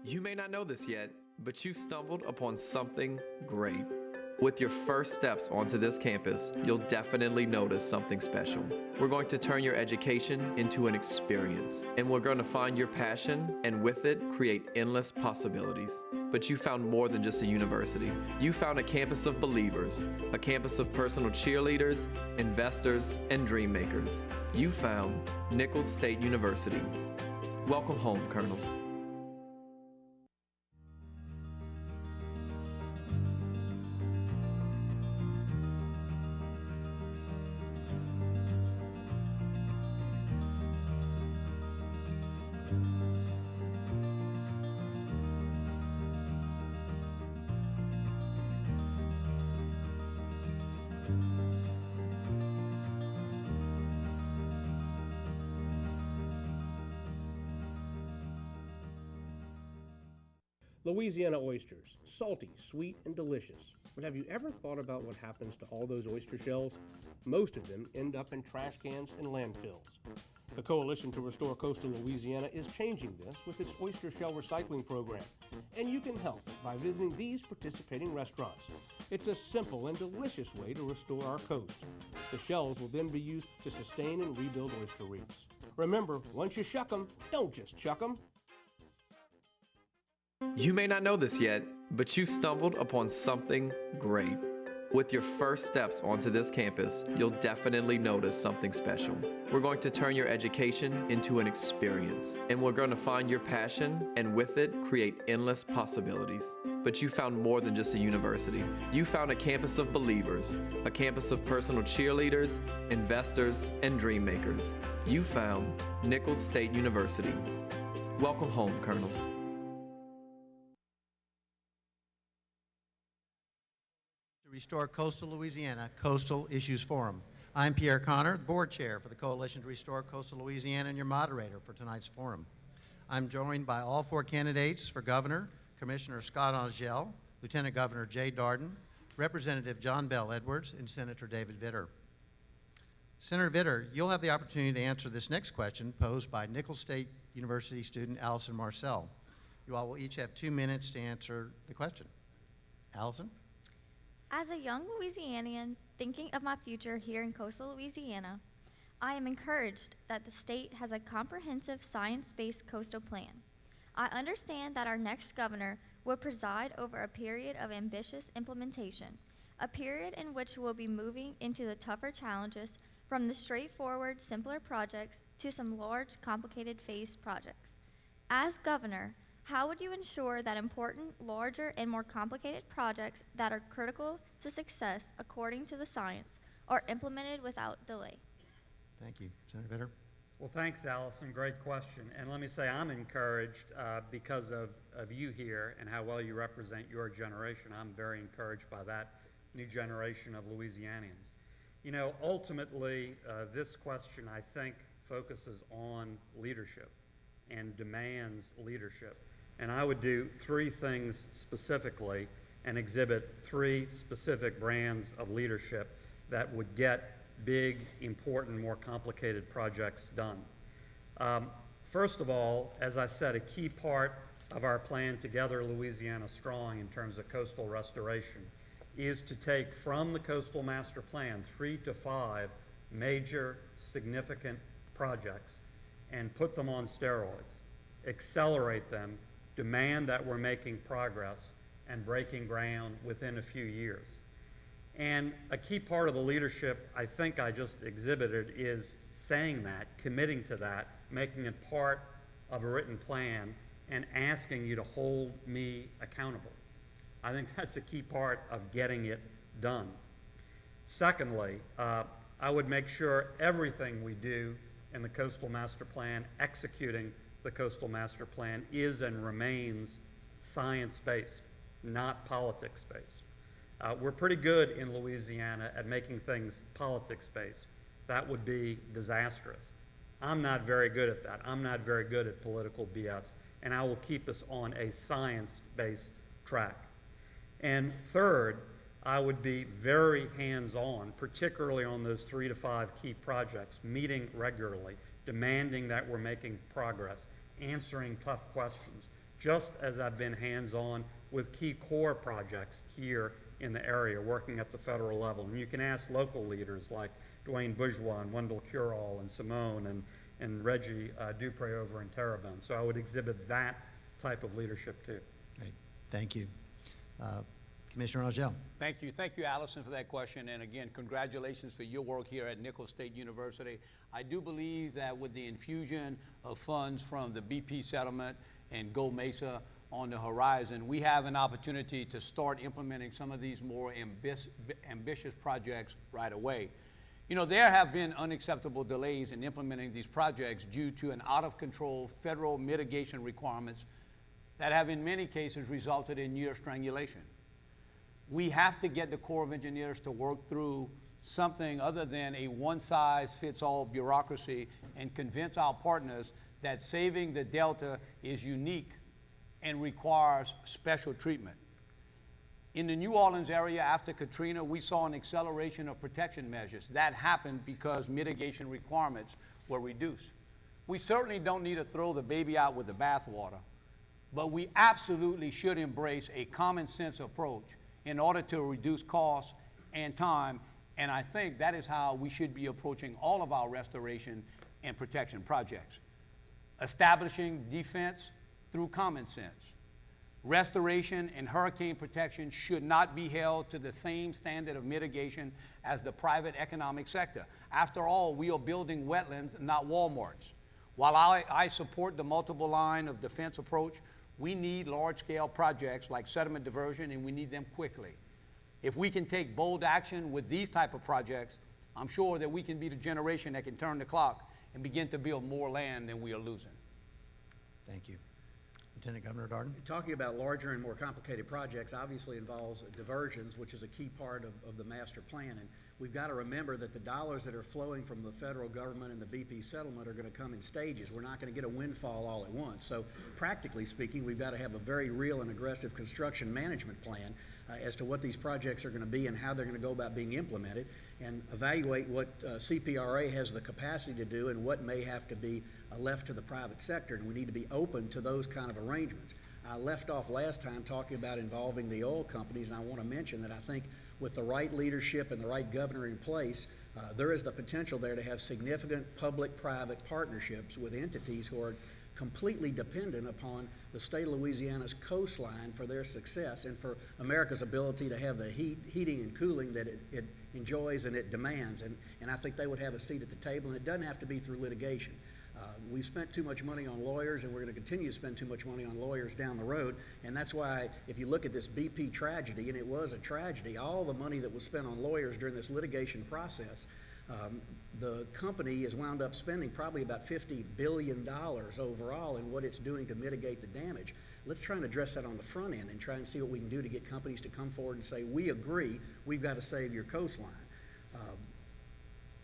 You may not know this yet, but you've stumbled upon something great. With your first steps onto this campus, you'll definitely notice something special. We're going to turn your education into an experience, and we're going to find your passion, and with it, create endless possibilities. But you found more than just a university. You found a campus of believers, a campus of personal cheerleaders, investors, and dream makers. You found Nicholls State University. Welcome home, Colonels. Louisiana oysters, salty, sweet, and delicious. But have you ever thought about what happens to all those oyster shells? Most of them end up in trash cans and landfills. The Coalition to Restore Coastal Louisiana is changing this with its oyster shell recycling program, and you can help by visiting these participating restaurants. It's a simple and delicious way to restore our coast. The shells will then be used to sustain and rebuild oyster reefs. Remember, once you shuck them, don't just chuck them. You may not know this yet, but you've stumbled upon something great. With your first steps onto this campus, you'll definitely notice something special. We're going to turn your education into an experience, and we're going to find your passion, and with it, create endless possibilities. But you found more than just a university. You found a campus of believers, a campus of personal cheerleaders, investors, and dream makers. You found Nicholls State University. Welcome home, Colonels. Restore Coastal Louisiana Coastal Issues Forum. I'm Pierre Connor, the board chair for the Coalition to Restore Coastal Louisiana and your moderator for tonight's forum. I'm joined by all 4 candidates for governor, Commissioner Scott Angel, Lieutenant Governor Jay Darden, Representative John Bell Edwards, and Senator David Vitter. Senator Vitter, you'll have the opportunity to answer this next question posed by Nicholls State University student Allison Marcel. You all will each have 2 minutes to answer the question. Allison? As a young Louisianian thinking of my future here in coastal Louisiana, I am encouraged that the state has a comprehensive science-based coastal plan. I understand that our next governor will preside over a period of ambitious implementation, a period in which we'll be moving into the tougher challenges from the straightforward, simpler projects to some large, complicated phased projects. As governor, how would you ensure that important, larger, and more complicated projects that are critical to success according to the science are implemented without delay? Thank you. Senator Vitter? Well, thanks, Allison. Great question. And let me say I'm encouraged because of you here and how well you represent your generation. I'm very encouraged by that new generation of Louisianians. You know, ultimately, this question, I think, focuses on leadership and demands leadership. And I would do 3 things specifically and exhibit 3 specific brands of leadership that would get big, important, more complicated projects done. First of all, as I said, a key part of our plan Together Louisiana Strong in terms of coastal restoration is to take from the Coastal Master Plan 3 to 5 major significant projects and put them on steroids, accelerate them, demand that we're making progress and breaking ground within a few years. And a key part of the leadership I think I just exhibited is saying that, committing to that, making it part of a written plan, and asking you to hold me accountable. I think that's a key part of getting it done. Secondly, I would make sure everything we do in the Coastal Master Plan, executing the Coastal Master Plan, is and remains science-based, not politics-based. We're pretty good in Louisiana at making things politics-based. That would be disastrous. I'm not very good at that. I'm not very good at political BS, and I will keep us on a science-based track. And third, I would be very hands-on, particularly on those 3 to 5 key projects, meeting regularly, demanding that we're making progress, answering tough questions, just as I've been hands-on with key core projects here in the area, working at the federal level. And you can ask local leaders like Dwayne Bourgeois and Wendell Curall and Simone and Reggie Dupre over in Terrebonne. So I would exhibit that type of leadership too. Great. Thank you. Commissioner Rangel. Thank you, Allison, for that question. And again, congratulations for your work here at Nicholls State University. I do believe that with the infusion of funds from the BP settlement and Go Mesa on the horizon, we have an opportunity to start implementing some of these more ambitious projects right away. You know, there have been unacceptable delays in implementing these projects due to an out-of-control federal mitigation requirements that have in many cases resulted in near strangulation. We have to get the Corps of Engineers to work through something other than a one-size-fits-all bureaucracy and convince our partners that saving the Delta is unique and requires special treatment. In the New Orleans area after Katrina, we saw an acceleration of protection measures. That happened because mitigation requirements were reduced. We certainly don't need to throw the baby out with the bathwater, but we absolutely should embrace a common sense approach in order to reduce costs and time, and I think that is how we should be approaching all of our restoration and protection projects. Establishing defense through common sense. Restoration and hurricane protection should not be held to the same standard of mitigation as the private economic sector. After all, we are building wetlands, not Walmarts. While I support the multiple line of defense approach, we need large-scale projects like sediment diversion, and we need them quickly. If we can take bold action with these type of projects, I'm sure that we can be the generation that can turn the clock and begin to build more land than we are losing. Thank you. Lieutenant Governor Darden. Talking about larger and more complicated projects obviously involves diversions, which is a key part of the master plan. And we've got to remember that the dollars that are flowing from the federal government and the BP settlement are going to come in stages. We're not going to get a windfall all at once. So practically speaking, we've got to have a very real and aggressive construction management plan as to what these projects are going to be and how they're going to go about being implemented, and evaluate what CPRA has the capacity to do and what may have to be left to the private sector, and we need to be open to those kind of arrangements. I left off last time talking about involving the oil companies, and I want to mention that I think with the right leadership and the right governor in place, there is the potential there to have significant public-private partnerships with entities who are completely dependent upon the state of Louisiana's coastline for their success and for America's ability to have the heating and cooling that it enjoys and it demands. And I think they would have a seat at the table, and it doesn't have to be through litigation. We've spent too much money on lawyers, and we're going to continue to spend too much money on lawyers down the road. And that's why, if you look at this BP tragedy, and it was a tragedy, all the money that was spent on lawyers during this litigation process, the company has wound up spending probably about $50 billion overall in what it's doing to mitigate the damage. Let's try and address that on the front end and try and see what we can do to get companies to come forward and say, we agree, we've got to save your coastline.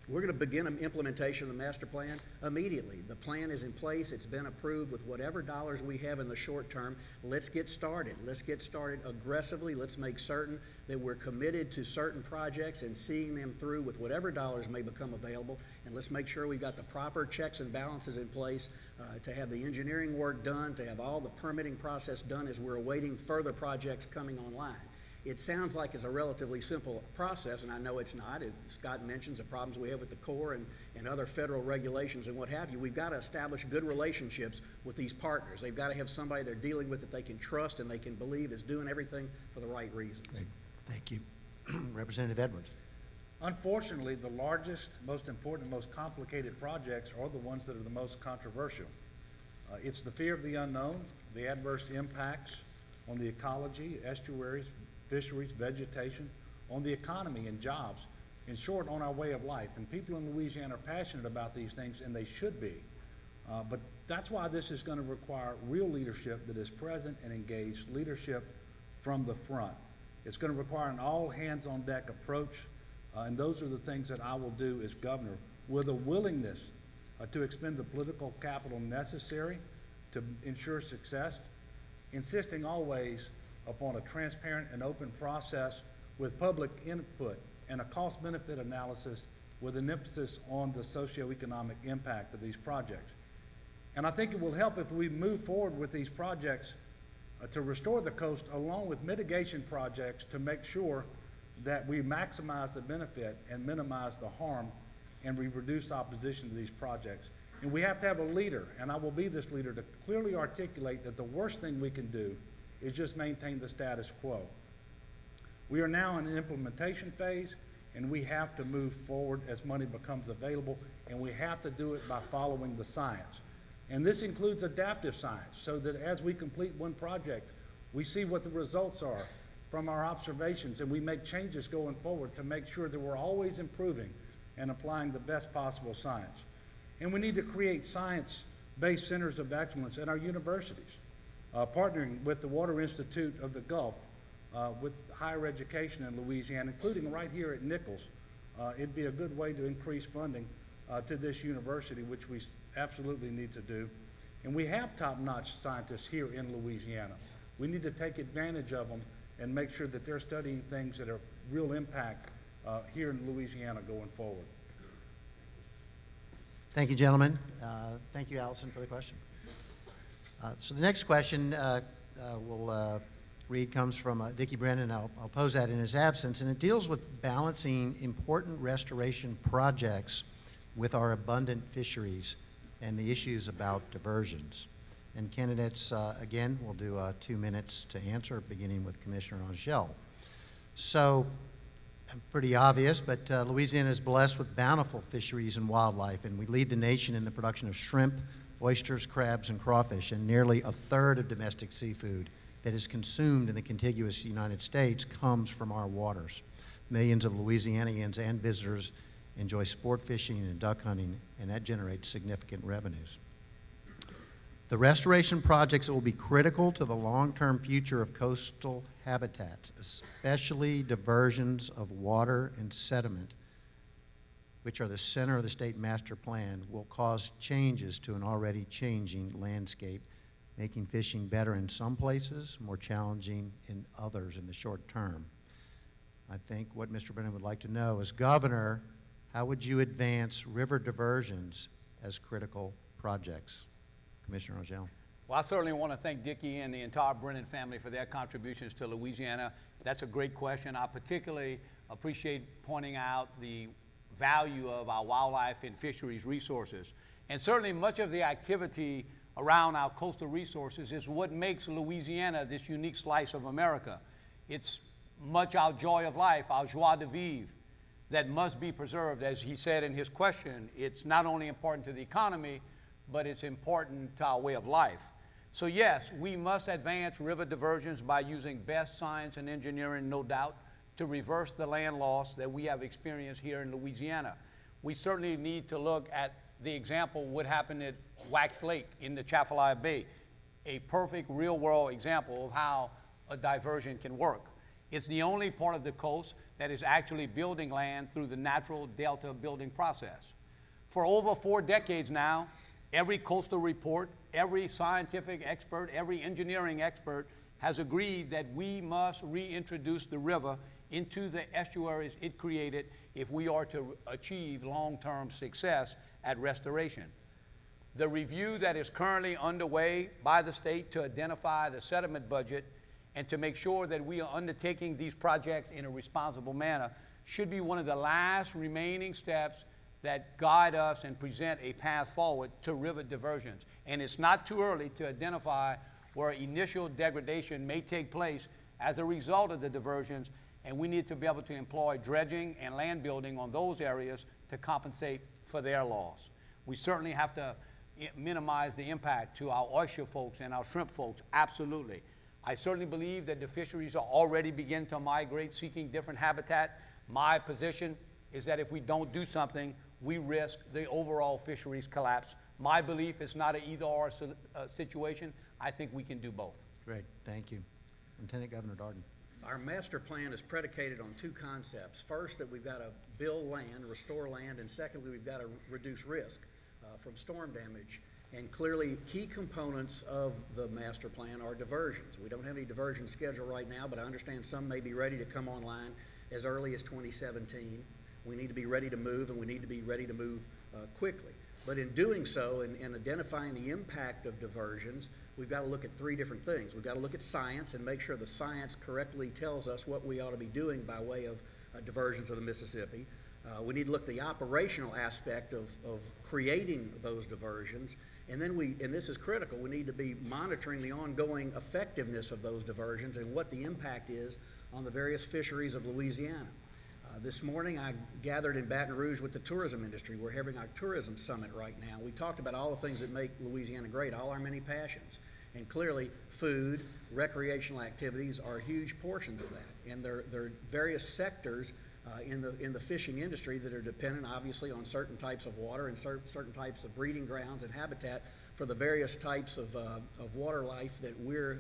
We're going to begin implementation of the master plan immediately. The plan is in place. It's been approved with whatever dollars we have in the short term. Let's get started. Let's get started aggressively. Let's make certain that we're committed to certain projects and seeing them through with whatever dollars may become available. And let's make sure we've got the proper checks and balances in place to have the engineering work done, to have all the permitting process done as we're awaiting further projects coming online. It sounds like it's a relatively simple process, and I know it's not. Scott mentions the problems we have with the Corps and other federal regulations and what have you. We've got to establish good relationships with these partners. They've got to have somebody they're dealing with that they can trust and they can believe is doing everything for the right reasons. Great. Thank you. Representative Edwards. Unfortunately, the largest, most important, most complicated projects are the ones that are the most controversial. It's the fear of the unknown, the adverse impacts on the ecology, estuaries, fisheries, vegetation, on the economy and jobs, in short, on our way of life. And people in Louisiana are passionate about these things, and they should be. But that's why this is going to require real leadership that is present and engaged, leadership from the front. It's going to require an all-hands-on-deck approach, and those are the things that I will do as governor, with a willingness to expend the political capital necessary to ensure success, insisting always upon a transparent and open process with public input and a cost-benefit analysis with an emphasis on the socioeconomic impact of these projects. And I think it will help if we move forward with these projects to restore the coast along with mitigation projects to make sure that we maximize the benefit and minimize the harm and we reduce opposition to these projects. And we have to have a leader, and I will be this leader, to clearly articulate that the worst thing we can do is just maintain the status quo. We are now in an implementation phase, and we have to move forward as money becomes available, and we have to do it by following the science. And this includes adaptive science, so that as we complete one project, we see what the results are from our observations, and we make changes going forward to make sure that we're always improving and applying the best possible science. And we need to create science-based centers of excellence at our universities. Partnering with the Water Institute of the Gulf, with higher education in Louisiana, including right here at Nichols, it'd be a good way to increase funding to this university, which we absolutely need to do. And we have top-notch scientists here in Louisiana. We need to take advantage of them and make sure that they're studying things that are real impact here in Louisiana going forward. Thank you, gentlemen. Thank you, Allison, for the question. So the next question we'll read comes from Dickie Brennan. I'll pose that in his absence, and it deals with balancing important restoration projects with our abundant fisheries and the issues about diversions. And candidates, again, will do 2 minutes to answer, beginning with Commissioner Angel. So, pretty obvious, but Louisiana is blessed with bountiful fisheries and wildlife, and we lead the nation in the production of shrimp, oysters, crabs, and crawfish, and nearly a third of domestic seafood that is consumed in the contiguous United States comes from our waters. Millions of Louisianians and visitors enjoy sport fishing and duck hunting, and that generates significant revenues. The restoration projects that will be critical to the long-term future of coastal habitats, especially diversions of water and sediment, which are the center of the state master plan, will cause changes to an already changing landscape, making fishing better in some places, more challenging in others in the short term. I think what Mr. Brennan would like to know is, Governor, how would you advance river diversions as critical projects? Commissioner Angel. Well, I certainly want to thank Dickie and the entire Brennan family for their contributions to Louisiana. That's a great question. I particularly appreciate pointing out the value of our wildlife and fisheries resources. And certainly much of the activity around our coastal resources is what makes Louisiana this unique slice of America. It's much our joy of life, our joie de vivre, that must be preserved. As he said in his question, it's not only important to the economy, but it's important to our way of life. So yes, we must advance river diversions by using best science and engineering, no doubt, to reverse the land loss that we have experienced here in Louisiana. We certainly need to look at the example what happened at Wax Lake in the Atchafalaya Bay, a perfect real-world example of how a diversion can work. It's the only part of the coast that is actually building land through the natural delta building process. For over 4 decades now, every coastal report, every scientific expert, every engineering expert has agreed that we must reintroduce the river into the estuaries it created if we are to achieve long-term success at restoration. The review that is currently underway by the state to identify the sediment budget and to make sure that we are undertaking these projects in a responsible manner should be one of the last remaining steps that guide us and present a path forward to river diversions. And it's not too early to identify where initial degradation may take place as a result of the diversions, and we need to be able to employ dredging and land building on those areas to compensate for their loss. We certainly have to minimize the impact to our oyster folks and our shrimp folks, absolutely. I certainly believe that the fisheries are already beginning to migrate, seeking different habitat. My position is that if we don't do something, we risk the overall fisheries collapse. My belief is not an either-or situation. I think we can do both. Great, thank you. Lieutenant Governor Darden. Our master plan is predicated on 2 concepts. First, that we've got to build land, restore land, and secondly, we've got to reduce risk from storm damage. And clearly, key components of the master plan are diversions. We don't have any diversion schedule right now, but I understand some may be ready to come online as early as 2017. We need to be ready to move, and we need to be ready to move quickly. But in doing so, and identifying the impact of diversions, we've got to look at 3 different things. We've got to look at science and make sure the science correctly tells us what we ought to be doing by way of diversions of the Mississippi. We need to look at the operational aspect of creating those diversions. And then and this is critical, we need to be monitoring the ongoing effectiveness of those diversions and what the impact is on the various fisheries of Louisiana. This morning I gathered in Baton Rouge with the tourism industry. We're having our tourism summit right now. We talked about all the things that make Louisiana great, all our many passions. And clearly food, recreational activities are huge portions of that. And there are various sectors in the fishing industry that are dependent obviously on certain types of water and certain types of breeding grounds and habitat for the various types of water life that we're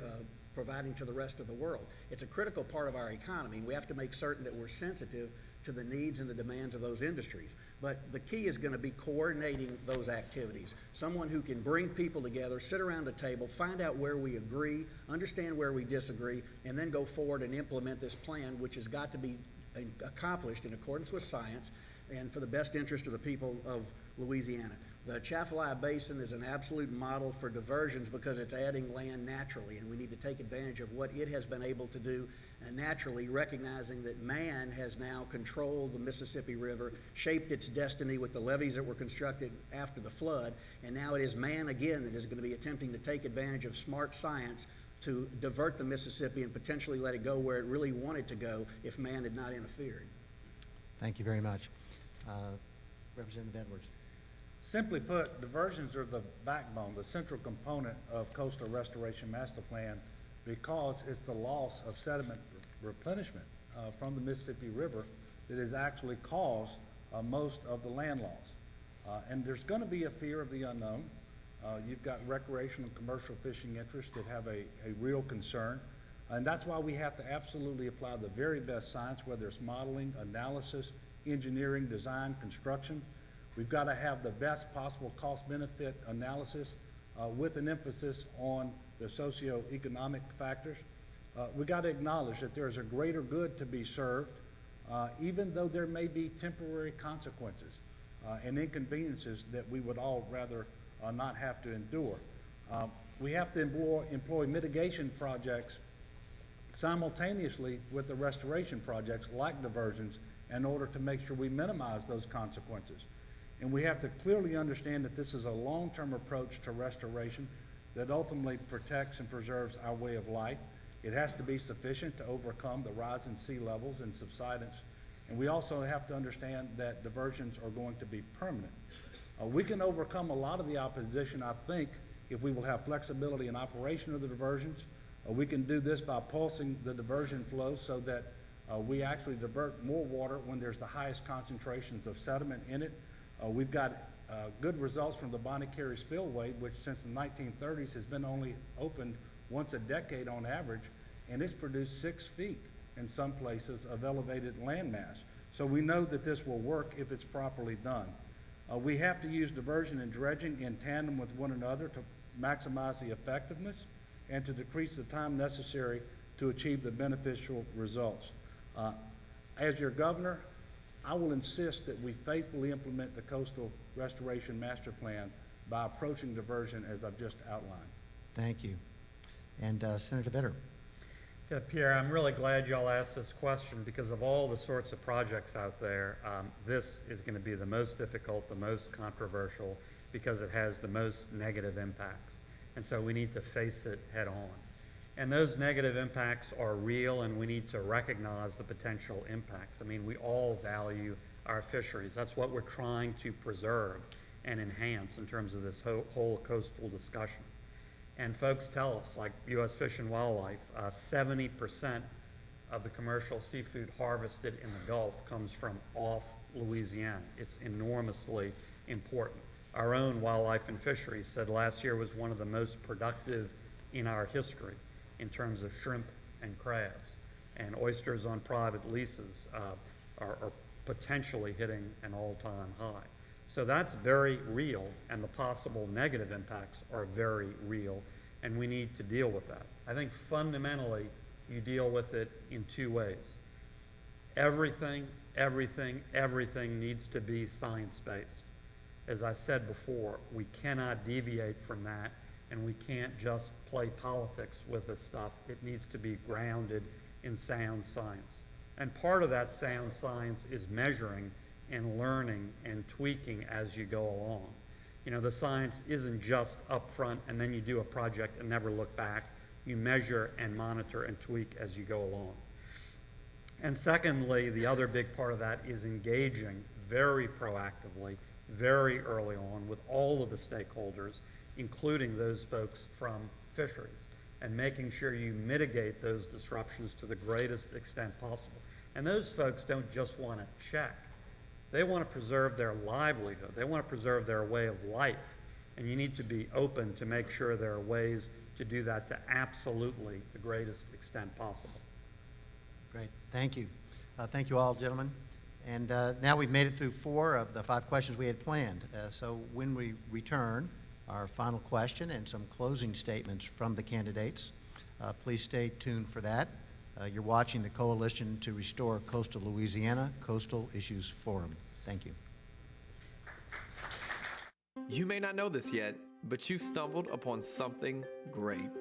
providing to the rest of the world. It's a critical part of our economy. We have to make certain that we're sensitive to the needs and the demands of those industries. But the key is going to be coordinating those activities. Someone who can bring people together, sit around a table, find out where we agree, understand where we disagree, and then go forward and implement this plan, which has got to be accomplished in accordance with science and for the best interest of the people of Louisiana. The Atchafalaya Basin is an absolute model for diversions because it's adding land naturally, and we need to take advantage of what it has been able to do naturally, recognizing that man has now controlled the Mississippi River, shaped its destiny with the levees that were constructed after the flood, and now it is man again that is going to be attempting to take advantage of smart science to divert the Mississippi and potentially let it go where it really wanted to go if man had not interfered. Thank you very much. Representative Edwards. Simply put, diversions are the backbone, the central component of Coastal Restoration Master Plan because it's the loss of sediment replenishment from the Mississippi River that has actually caused most of the land loss. And there's going to be a fear of the unknown. You've got recreational and commercial fishing interests that have a real concern. And that's why we have to absolutely apply the very best science, whether it's modeling, analysis, engineering, design, construction. We've got to have the best possible cost-benefit analysis with an emphasis on the socioeconomic factors. We've got to acknowledge that there's a greater good to be served, even though there may be temporary consequences and inconveniences that we would all rather not have to endure. We have to employ mitigation projects simultaneously with the restoration projects like diversions in order to make sure we minimize those consequences. And we have to clearly understand that this is a long-term approach to restoration that ultimately protects and preserves our way of life. It has to be sufficient to overcome the rise in sea levels and subsidence. And we also have to understand that diversions are going to be permanent. We can overcome a lot of the opposition, I think, if we will have flexibility in operation of the diversions. We can do this by pulsing the diversion flow so that we actually divert more water when there's the highest concentrations of sediment in it. We've got good results from the Bonnet Carré Spillway, which since the 1930s has been only opened once a decade on average, and it's produced 6 feet in some places, of elevated landmass. So we know that this will work if it's properly done. We have to use diversion and dredging in tandem with one another to maximize the effectiveness and to decrease the time necessary to achieve the beneficial results. As your governor, I will insist that we faithfully implement the Coastal Restoration Master Plan by approaching diversion as I've just outlined. Thank you. And Senator Bitter. Yeah, Pierre, I'm really glad y'all asked this question because of all the sorts of projects out there, this is going to be the most difficult, the most controversial, because it has the most negative impacts. And so we need to face it head on. And those negative impacts are real, and we need to recognize the potential impacts. I mean, we all value our fisheries. That's what we're trying to preserve and enhance in terms of this whole coastal discussion. And folks tell us, like U.S. Fish and Wildlife, 70% of the commercial seafood harvested in the Gulf comes from off Louisiana. It's enormously important. Our own Wildlife and Fisheries said last year was one of the most productive in our history in terms of shrimp and crabs. And oysters on private leases are potentially hitting an all-time high. So that's very real, and the possible negative impacts are very real, and we need to deal with that. I think fundamentally, you deal with it in two ways. Everything needs to be science-based. As I said before, we cannot deviate from that, and we can't just play politics with this stuff. It needs to be grounded in sound science. And part of that sound science is measuring and learning and tweaking as you go along. You know, the science isn't just up front and then you do a project and never look back. You measure and monitor and tweak as you go along. And secondly, the other big part of that is engaging very proactively, very early on with all of the stakeholders, including those folks from fisheries, and making sure you mitigate those disruptions to the greatest extent possible. And those folks don't just want to check. They want to preserve their livelihood. They want to preserve their way of life. And you need to be open to make sure there are ways to do that to absolutely the greatest extent possible. Great. Thank you. Thank you all, gentlemen. And now we've made it through 4 of the 5 questions we had planned. So when we return, our final question and some closing statements from the candidates. Please stay tuned for that. You're watching the Coalition to Restore Coastal Louisiana Coastal Issues Forum. Thank you. You may not know this yet, but you've stumbled upon something great.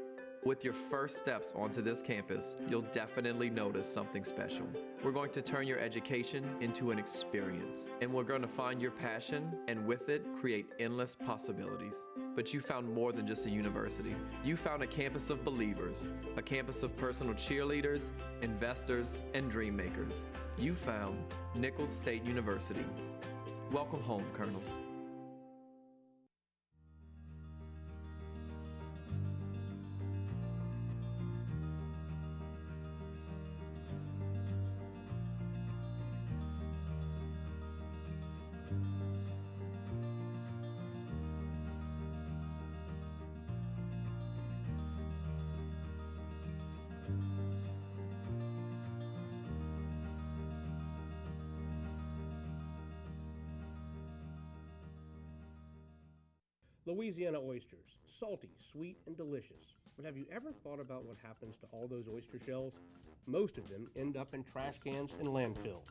With your first steps onto this campus, you'll definitely notice something special. We're going to turn your education into an experience, and we're going to find your passion, and with it, create endless possibilities. But you found more than just a university. You found a campus of believers, a campus of personal cheerleaders, investors, and dream makers. You found Nichols State University. Welcome home, Colonels. Louisiana oysters, salty, sweet, and delicious. But have you ever thought about what happens to all those oyster shells? Most of them end up in trash cans and landfills.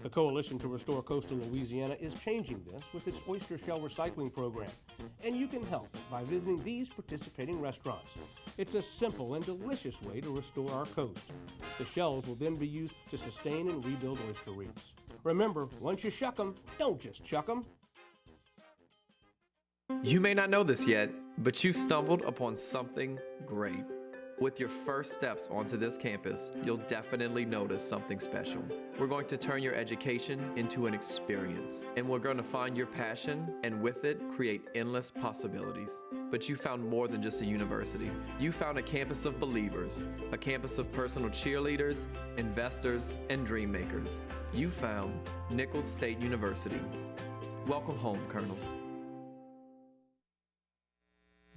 The Coalition to Restore Coastal Louisiana is changing this with its oyster shell recycling program, and you can help by visiting these participating restaurants. It's a simple and delicious way to restore our coast. The shells will then be used to sustain and rebuild oyster reefs. Remember, once you shuck them, don't just chuck them. You may not know this yet, but you've stumbled upon something great. With your first steps onto this campus, you'll definitely notice something special. We're going to turn your education into an experience, and we're going to find your passion, and with it, create endless possibilities. But you found more than just a university. You found a campus of believers, a campus of personal cheerleaders, investors, and dream makers. You found Nichols State University. Welcome home, Colonels.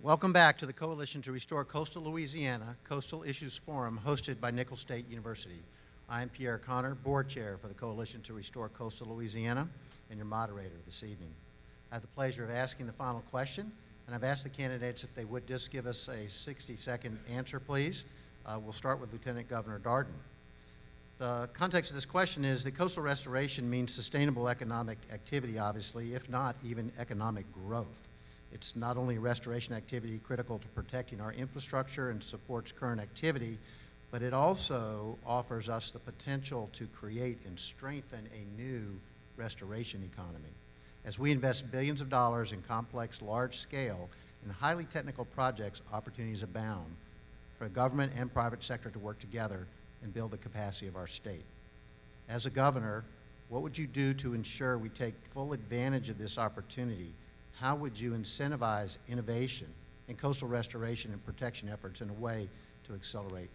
Welcome back to the Coalition to Restore Coastal Louisiana Coastal Issues Forum hosted by Nichols State University. I'm Pierre Connor, Board Chair for the Coalition to Restore Coastal Louisiana, and your moderator this evening. I have the pleasure of asking the final question, and I've asked the candidates if they would just give us a 60-second answer, please. We'll start with Lieutenant Governor Darden. The context of this question is that coastal restoration means sustainable economic activity, obviously, if not even economic growth. It's not only a restoration activity critical to protecting our infrastructure and supports current activity, but it also offers us the potential to create and strengthen a new restoration economy. As we invest billions of dollars in complex, large-scale, and highly technical projects, opportunities abound for government and private sector to work together and build the capacity of our state. As a governor, what would you do to ensure we take full advantage of this opportunity? How would you incentivize innovation in coastal restoration and protection efforts in a way to accelerate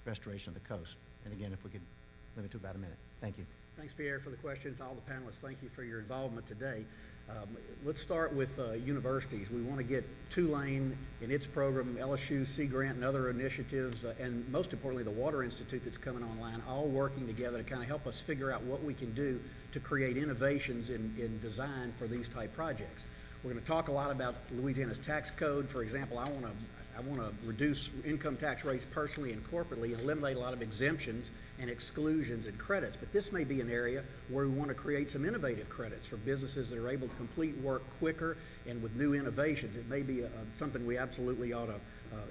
restoration of the coast? And again, if we could limit to about a minute. Thank you. Thanks, Pierre, for the question. To all the panelists, thank you for your involvement today. Let's start with universities. We want to get Tulane and its program, LSU, Sea Grant, and other initiatives, and most importantly, the Water Institute that's coming online, all working together to kind of help us figure out what we can do to create innovations in design for these type projects. We're going to talk a lot about Louisiana's tax code. For example, I want to reduce income tax rates personally and corporately and eliminate a lot of exemptions and exclusions and credits. But this may be an area where we want to create some innovative credits for businesses that are able to complete work quicker and with new innovations. It may be something we absolutely ought to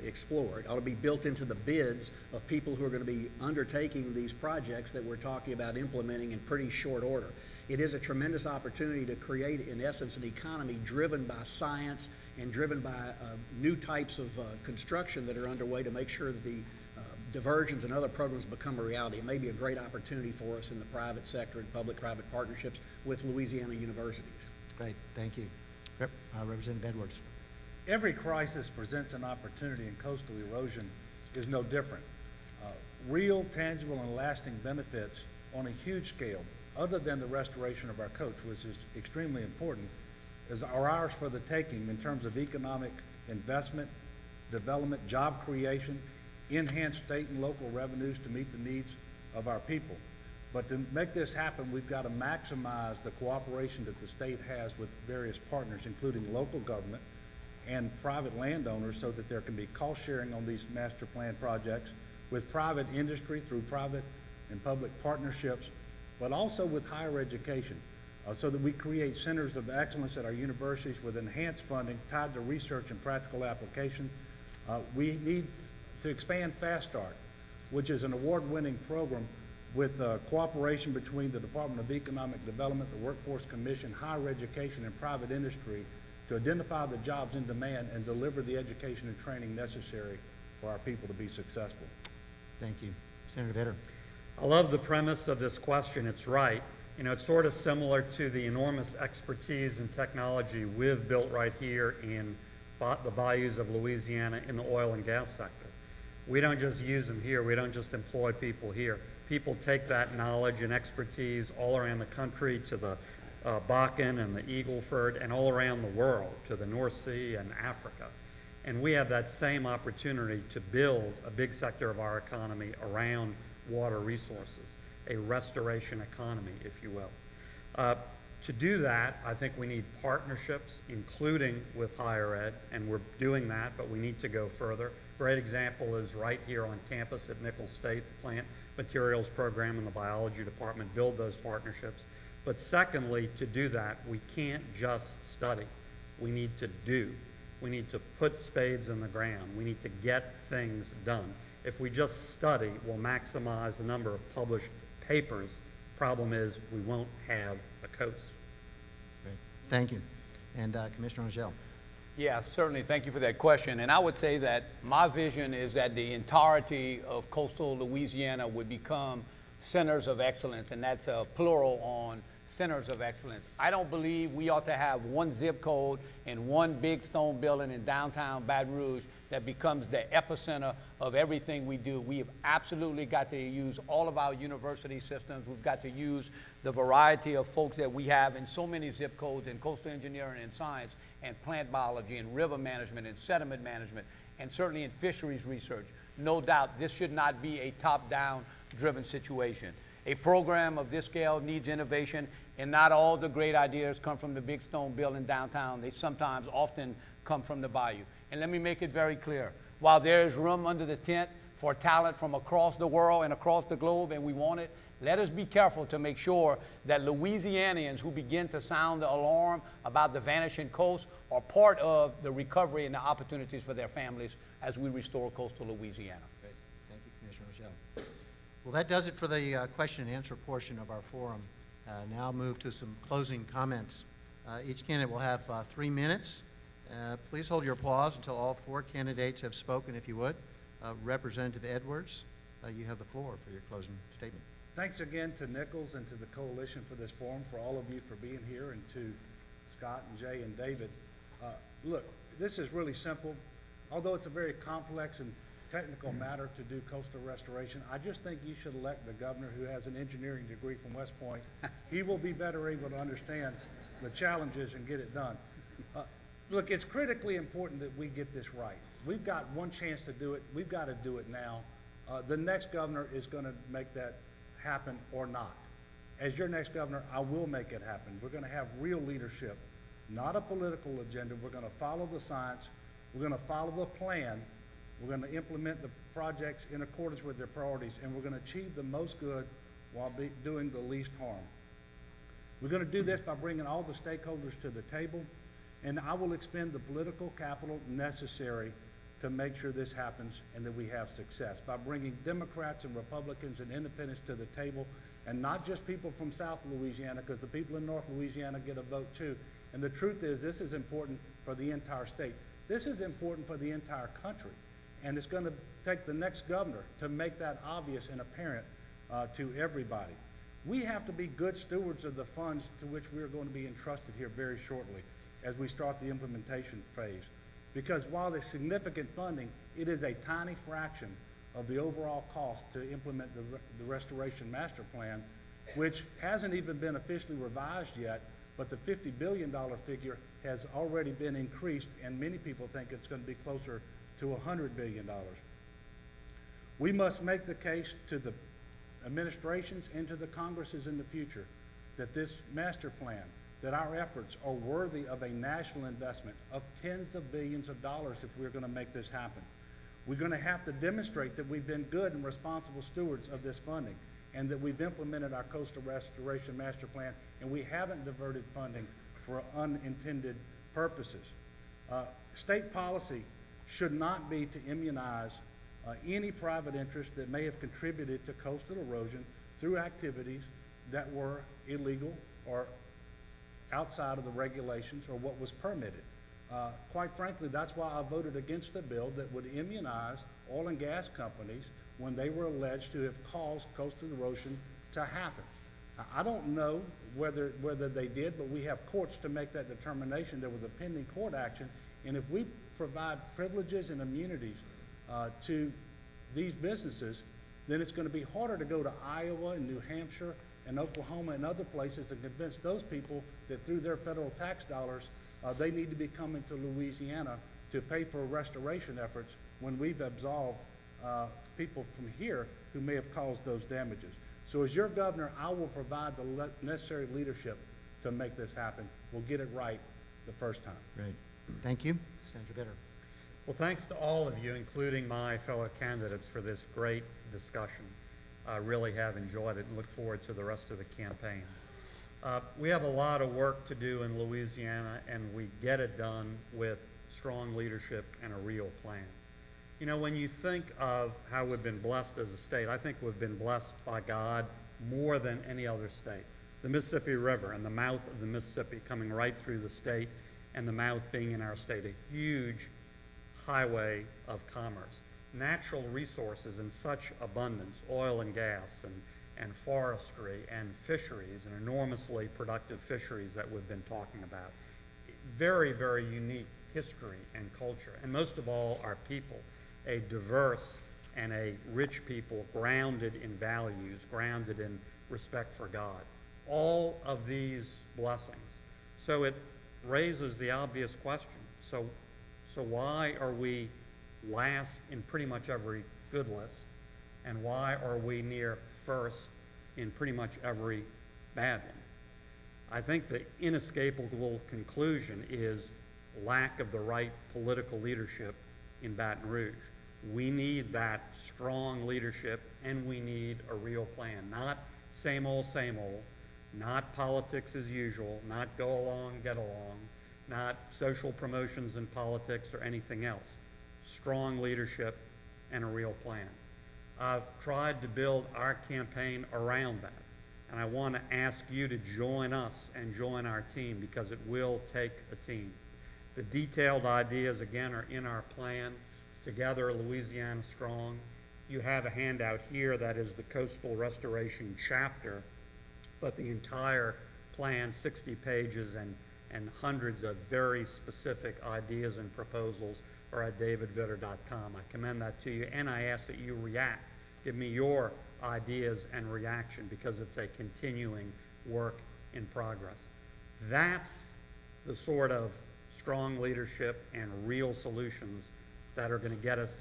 explore. It ought to be built into the bids of people who are going to be undertaking these projects that we're talking about implementing in pretty short order. It is a tremendous opportunity to create, in essence, an economy driven by science and driven by new types of construction that are underway to make sure that the diversions and other programs become a reality. It may be a great opportunity for us in the private sector and public-private partnerships with Louisiana universities. Great, thank you. Representative Edwards. Every crisis presents an opportunity, and coastal erosion is no different. Real, tangible, and lasting benefits on a huge scale, other than the restoration of our coast, which is extremely important, are ours for the taking in terms of economic investment, development, job creation, enhanced state and local revenues to meet the needs of our people. But to make this happen, we've got to maximize the cooperation that the state has with various partners, including local government and private landowners, so that there can be cost sharing on these master plan projects with private industry through private and public partnerships, but also with higher education, so that we create centers of excellence at our universities with enhanced funding tied to research and practical application. We need to expand Fast Start, which is an award-winning program with cooperation between the Department of Economic Development, the Workforce Commission, higher education, and private industry to identify the jobs in demand and deliver the education and training necessary for our people to be successful. Thank you. Senator Vitter. I love the premise of this question. It's right. You know, it's sort of similar to the enormous expertise and technology we've built right here in the bayous of Louisiana in the oil and gas sector. We don't just use them here. We don't just employ people here. People take that knowledge and expertise all around the country to the Bakken and the Eagle Ford and all around the world to the North Sea and Africa. And we have that same opportunity to build a big sector of our economy around water resources, a restoration economy, if you will. To do that, I think we need partnerships, including with higher ed, and we're doing that, but we need to go further. Great example is right here on campus at Nicholls State, the plant materials program and the biology department build those partnerships. But secondly, to do that, we can't just study. We need to do. We need to put spades in the ground. We need to get things done. If we just study, we'll maximize the number of published papers. Problem is, we won't have a coast. Great. Thank you. And Commissioner Angel. Yeah, certainly. Thank you for that question. And I would say that my vision is that the entirety of coastal Louisiana would become centers of excellence, and that's a plural on centers of excellence. I don't believe we ought to have one zip code and one big stone building in downtown Baton Rouge that becomes the epicenter of everything we do. We have absolutely got to use all of our university systems. We've got to use the variety of folks that we have in so many zip codes in coastal engineering and science and plant biology and river management and sediment management and certainly in fisheries research. No doubt this should not be a top-down driven situation. A program of this scale needs innovation, and not all the great ideas come from the big stone building downtown. They sometimes often come from the bayou. And let me make it very clear. While there is room under the tent for talent from across the world and across the globe, and we want it, let us be careful to make sure that Louisianians who begin to sound the alarm about the vanishing coast are part of the recovery and the opportunities for their families as we restore coastal Louisiana. Great. Thank you, Commissioner Rochelle. Well, that does it for the question and answer portion of our forum. Now I'll move to some closing comments. Each candidate will have 3 minutes. Please hold your applause until all 4 candidates have spoken, if you would. Representative Edwards, you have the floor for your closing statement. Thanks again to Nichols and to the coalition for this forum, for all of you for being here, and to Scott and Jay and David. Look, this is really simple. Although it's a very complex and technical matter to do coastal restoration, I just think you should elect the governor who has an engineering degree from West Point. He will be better able to understand the challenges and get it done. Look, it's critically important that we get this right. We've got one chance to do it. We've got to do it now. The next governor is going to make that happen or not. As your next governor, I will make it happen. We're going to have real leadership, not a political agenda. We're going to follow the science. We're going to follow the plan. We're going to implement the projects in accordance with their priorities, and we're going to achieve the most good while doing the least harm. We're going to do this by bringing all the stakeholders to the table, and I will expend the political capital necessary to make sure this happens and that we have success, by bringing Democrats and Republicans and independents to the table, and not just people from South Louisiana, because the people in North Louisiana get a vote too. And the truth is, this is important for the entire state. This is important for the entire country. And it's going to take the next governor to make that obvious and apparent to everybody. We have to be good stewards of the funds to which we are going to be entrusted here very shortly as we start the implementation phase. Because while there's significant funding, it is a tiny fraction of the overall cost to implement the Restoration Master Plan, which hasn't even been officially revised yet, but the $50 billion figure has already been increased, and many people think it's going to be closer to $100 billion. We must make the case to the administrations and to the Congresses in the future that this master plan, that our efforts are worthy of a national investment of tens of billions of dollars if we're going to make this happen. We're going to have to demonstrate that we've been good and responsible stewards of this funding, and that we've implemented our Coastal Restoration Master Plan, and we haven't diverted funding for unintended purposes. State policy should not be to immunize any private interest that may have contributed to coastal erosion through activities that were illegal or outside of the regulations or what was permitted. Quite frankly, that's why I voted against a bill that would immunize oil and gas companies when they were alleged to have caused coastal erosion to happen. I don't know whether they did, but we have courts to make that determination. There was a pending court action, and if we provide privileges and immunities to these businesses, then it's going to be harder to go to Iowa and New Hampshire and Oklahoma and other places and convince those people that through their federal tax dollars, they need to be coming to Louisiana to pay for restoration efforts when we've absolved people from here who may have caused those damages. So as your governor, I will provide the necessary leadership to make this happen. We'll get it right the first time. Great. Thank you. Senator Bitter. Well, thanks to all of you, including my fellow candidates, for this great discussion. I really have enjoyed it and look forward to the rest of the campaign. We have a lot of work to do in Louisiana, and we get it done with strong leadership and a real plan. You know, when you think of how we've been blessed as a state, I think we've been blessed by God more than any other state. The Mississippi River and the mouth of the Mississippi coming right through the state, and the mouth being in our state, a huge highway of commerce. Natural resources in such abundance, oil and gas and and forestry and fisheries, and enormously productive fisheries that we've been talking about. Very, very unique history and culture, and most of all, our people, a diverse and a rich people grounded in values, grounded in respect for God. All of these blessings. So it raises the obvious question. So why are we last in pretty much every good list? And why are we near first in pretty much every bad one? I think the inescapable conclusion is lack of the right political leadership in Baton Rouge. We need that strong leadership, and we need a real plan. Not same old, not politics as usual, not go along, get along, not social promotions in politics or anything else. Strong leadership and a real plan. I've tried to build our campaign around that, and I want to ask you to join us and join our team, because it will take a team. The detailed ideas, again, are in our plan, Together Louisiana Strong. You have a handout here that is the coastal restoration chapter, but the entire plan, 60 pages and hundreds of very specific ideas and proposals, are at davidvitter.com. I commend that to you, and I ask that you react. Give me your ideas and reaction, because it's a continuing work in progress. That's the sort of strong leadership and real solutions that are going to get us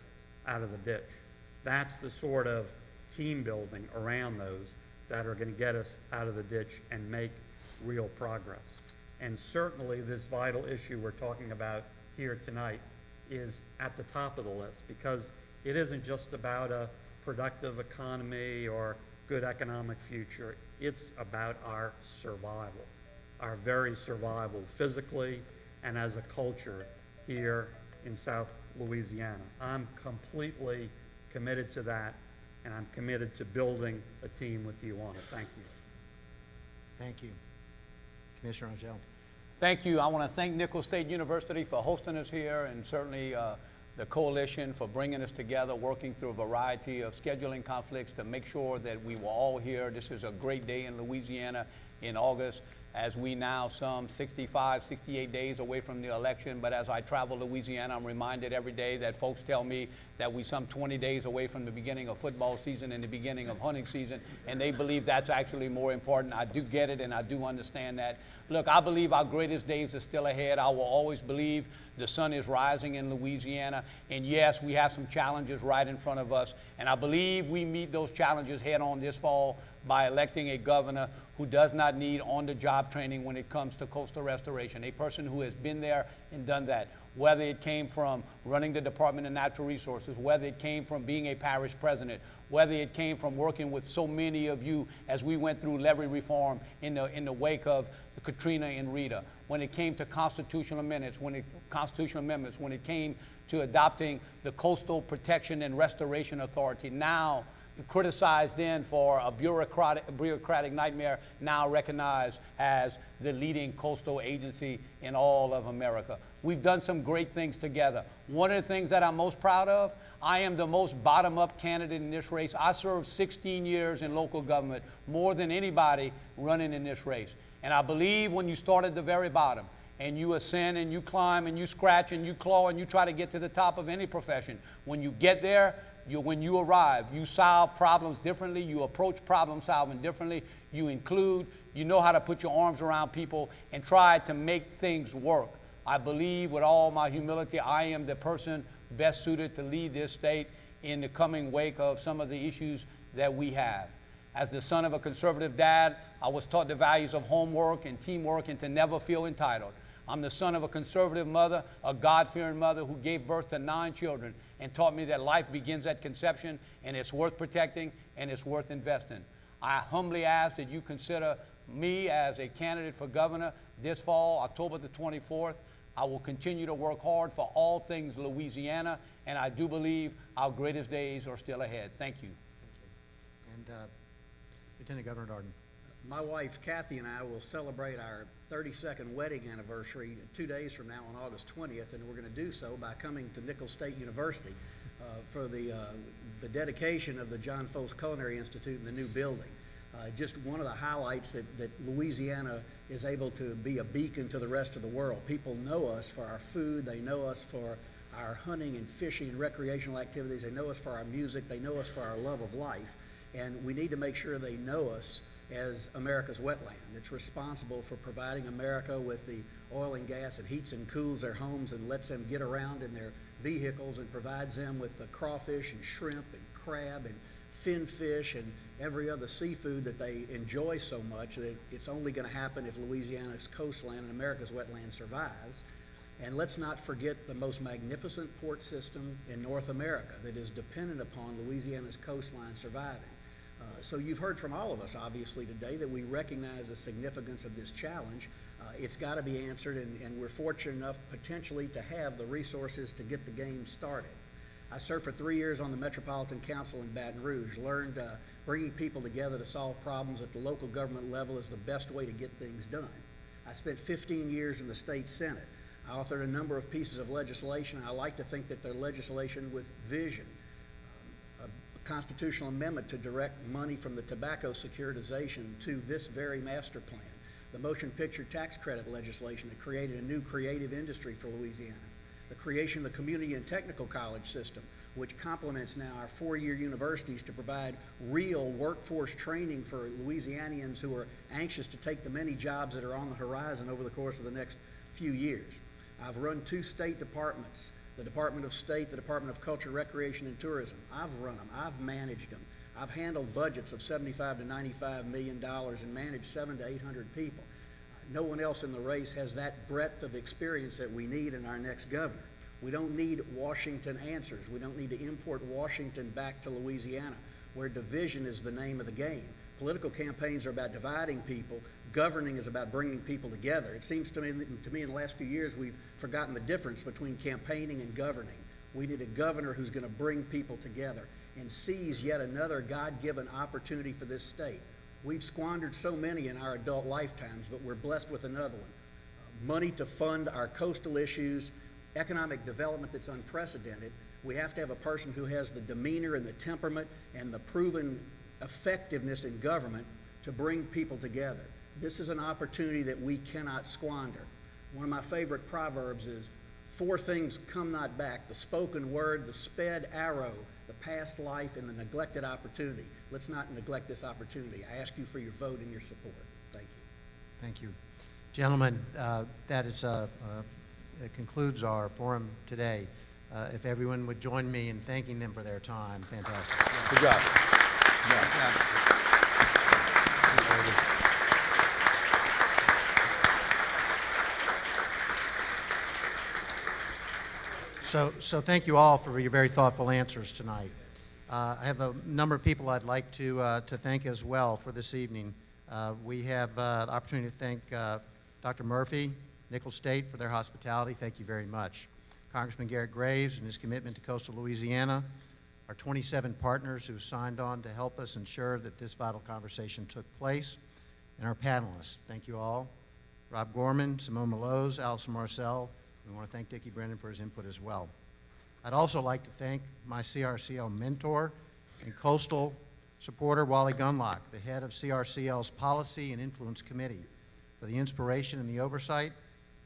out of the ditch. That's the sort of team building around those that are going to get us out of the ditch and make real progress. And certainly this vital issue we're talking about here tonight is at the top of the list, because it isn't just about a productive economy or good economic future. It's about our survival, our very survival, physically and as a culture here in South Louisiana. I'm completely committed to that, and I'm committed to building a team with you on it. Thank you. Thank you. Commissioner Angel. Thank you. I want to thank Nicholls State University for hosting us here, and certainly the coalition for bringing us together, working through a variety of scheduling conflicts to make sure that we were all here. This is a great day in Louisiana in August, as we now some 65, 68 days away from the election. But as I travel Louisiana, I'm reminded every day that folks tell me that we some 20 days away from the beginning of football season and the beginning of hunting season, and they believe that's actually more important. I do get it, and I do understand that. Look, I believe our greatest days are still ahead. I will always believe the sun is rising in Louisiana, and yes, we have some challenges right in front of us, and I believe we meet those challenges head on this fall by electing a governor who does not need on-the-job training when it comes to coastal restoration, a person who has been there and done that, whether it came from running the Department of Natural Resources, whether it came from being a parish president, whether it came from working with so many of you as we went through levee reform in the wake of the Katrina and Rita, when it came to constitutional amendments, when it came to adopting the Coastal Protection and Restoration Authority, now criticized then for a bureaucratic nightmare, now recognized as the leading coastal agency in all of America. We've done some great things together. One of the things that I'm most proud of, I am the most bottom-up candidate in this race. I served 16 years in local government, more than anybody running in this race. And I believe when you start at the very bottom, and you ascend and you climb and you scratch and you claw and you try to get to the top of any profession, when you get there, when you arrive, you solve problems differently, you approach problem solving differently, you include, you know how to put your arms around people and try to make things work. I believe with all my humility, I am the person best suited to lead this state in the coming wake of some of the issues that we have. As the son of a conservative dad, I was taught the values of homework and teamwork and to never feel entitled. I'm the son of a conservative mother, a God-fearing mother who gave birth to 9 children and taught me that life begins at conception, and it's worth protecting and it's worth investing. I humbly ask that you consider me as a candidate for governor this fall, October the 24th. I will continue to work hard for all things Louisiana, and I do believe our greatest days are still ahead. Thank you. And Lieutenant Governor Darden. My wife, Kathy, and I will celebrate our 32nd wedding anniversary 2 days from now on August 20th, and we're going to do so by coming to Nicholls State University for the dedication of the John Foast Culinary Institute in the new building. Just one of the highlights that Louisiana is able to be a beacon to the rest of the world. People know us for our food, they know us for our hunting and fishing and recreational activities, they know us for our music, they know us for our love of life, and we need to make sure they know us as America's wetland. It's responsible for providing America with the oil and gas that heats and cools their homes and lets them get around in their vehicles and provides them with the crawfish and shrimp and crab and fin fish and every other seafood that they enjoy so much that it's only going to happen if Louisiana's coastline and America's wetland survives. And let's not forget the most magnificent port system in North America that is dependent upon Louisiana's coastline surviving. So you've heard from all of us, obviously, today that we recognize the significance of this challenge. It's got to be answered, and we're fortunate enough potentially to have the resources to get the game started. I served for 3 years on the Metropolitan Council in Baton Rouge, learned bringing people together to solve problems at the local government level is the best way to get things done. I spent 15 years in the state Senate. I authored a number of pieces of legislation. I like to think that they're legislation with vision. A constitutional amendment to direct money from the tobacco securitization to this very master plan. The motion picture tax credit legislation that created a new creative industry for Louisiana. The creation of the community and technical college system, which complements now our four-year universities to provide real workforce training for Louisianians who are anxious to take the many jobs that are on the horizon over the course of the next few years. I've run 2 state departments, the Department of State, the Department of Culture, Recreation, and Tourism. I've run them, I've managed them. I've handled budgets of $75 to $95 million and managed 700 to 800 people. No one else in the race has that breadth of experience that we need in our next governor. We don't need Washington answers. We don't need to import Washington back to Louisiana, where division is the name of the game. Political campaigns are about dividing people. Governing is about bringing people together. It seems to me in the last few years we've forgotten the difference between campaigning and governing. We need a governor who's going to bring people together and seize yet another God-given opportunity for this state. We've squandered so many in our adult lifetimes, but we're blessed with another one. Money to fund our coastal issues, economic development that's unprecedented. We have to have a person who has the demeanor and the temperament and the proven effectiveness in government to bring people together. This is an opportunity that we cannot squander. One of my favorite proverbs is, 4 things come not back: the spoken word, the sped arrow, the past life, and the neglected opportunity. Let's not neglect this opportunity. I ask you for your vote and your support. Thank you. Thank you. Gentlemen, it concludes our forum today. If everyone would join me in thanking them for their time. Fantastic. Good job. So thank you all for your very thoughtful answers tonight. I have a number of people I'd like to thank as well for this evening. We have the opportunity to thank Dr. Murphy, Nicholls State, for their hospitality. Thank you very much. Congressman Garrett Graves and his commitment to coastal Louisiana, our 27 partners who signed on to help us ensure that this vital conversation took place, and our panelists. Thank you all. Rob Gorman, Simone Malose, Allison Marcel. We want to thank Dickie Brennan for his input as well. I'd also like to thank my CRCL mentor and coastal supporter, Wally Gunlock, the head of CRCL's Policy and Influence Committee, for the inspiration and the oversight,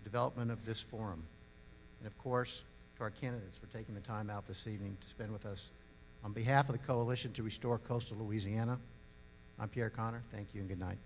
the development of this forum. And of course, to our candidates for taking the time out this evening to spend with us. On behalf of the Coalition to Restore Coastal Louisiana, I'm Pierre Connor. Thank you and good night.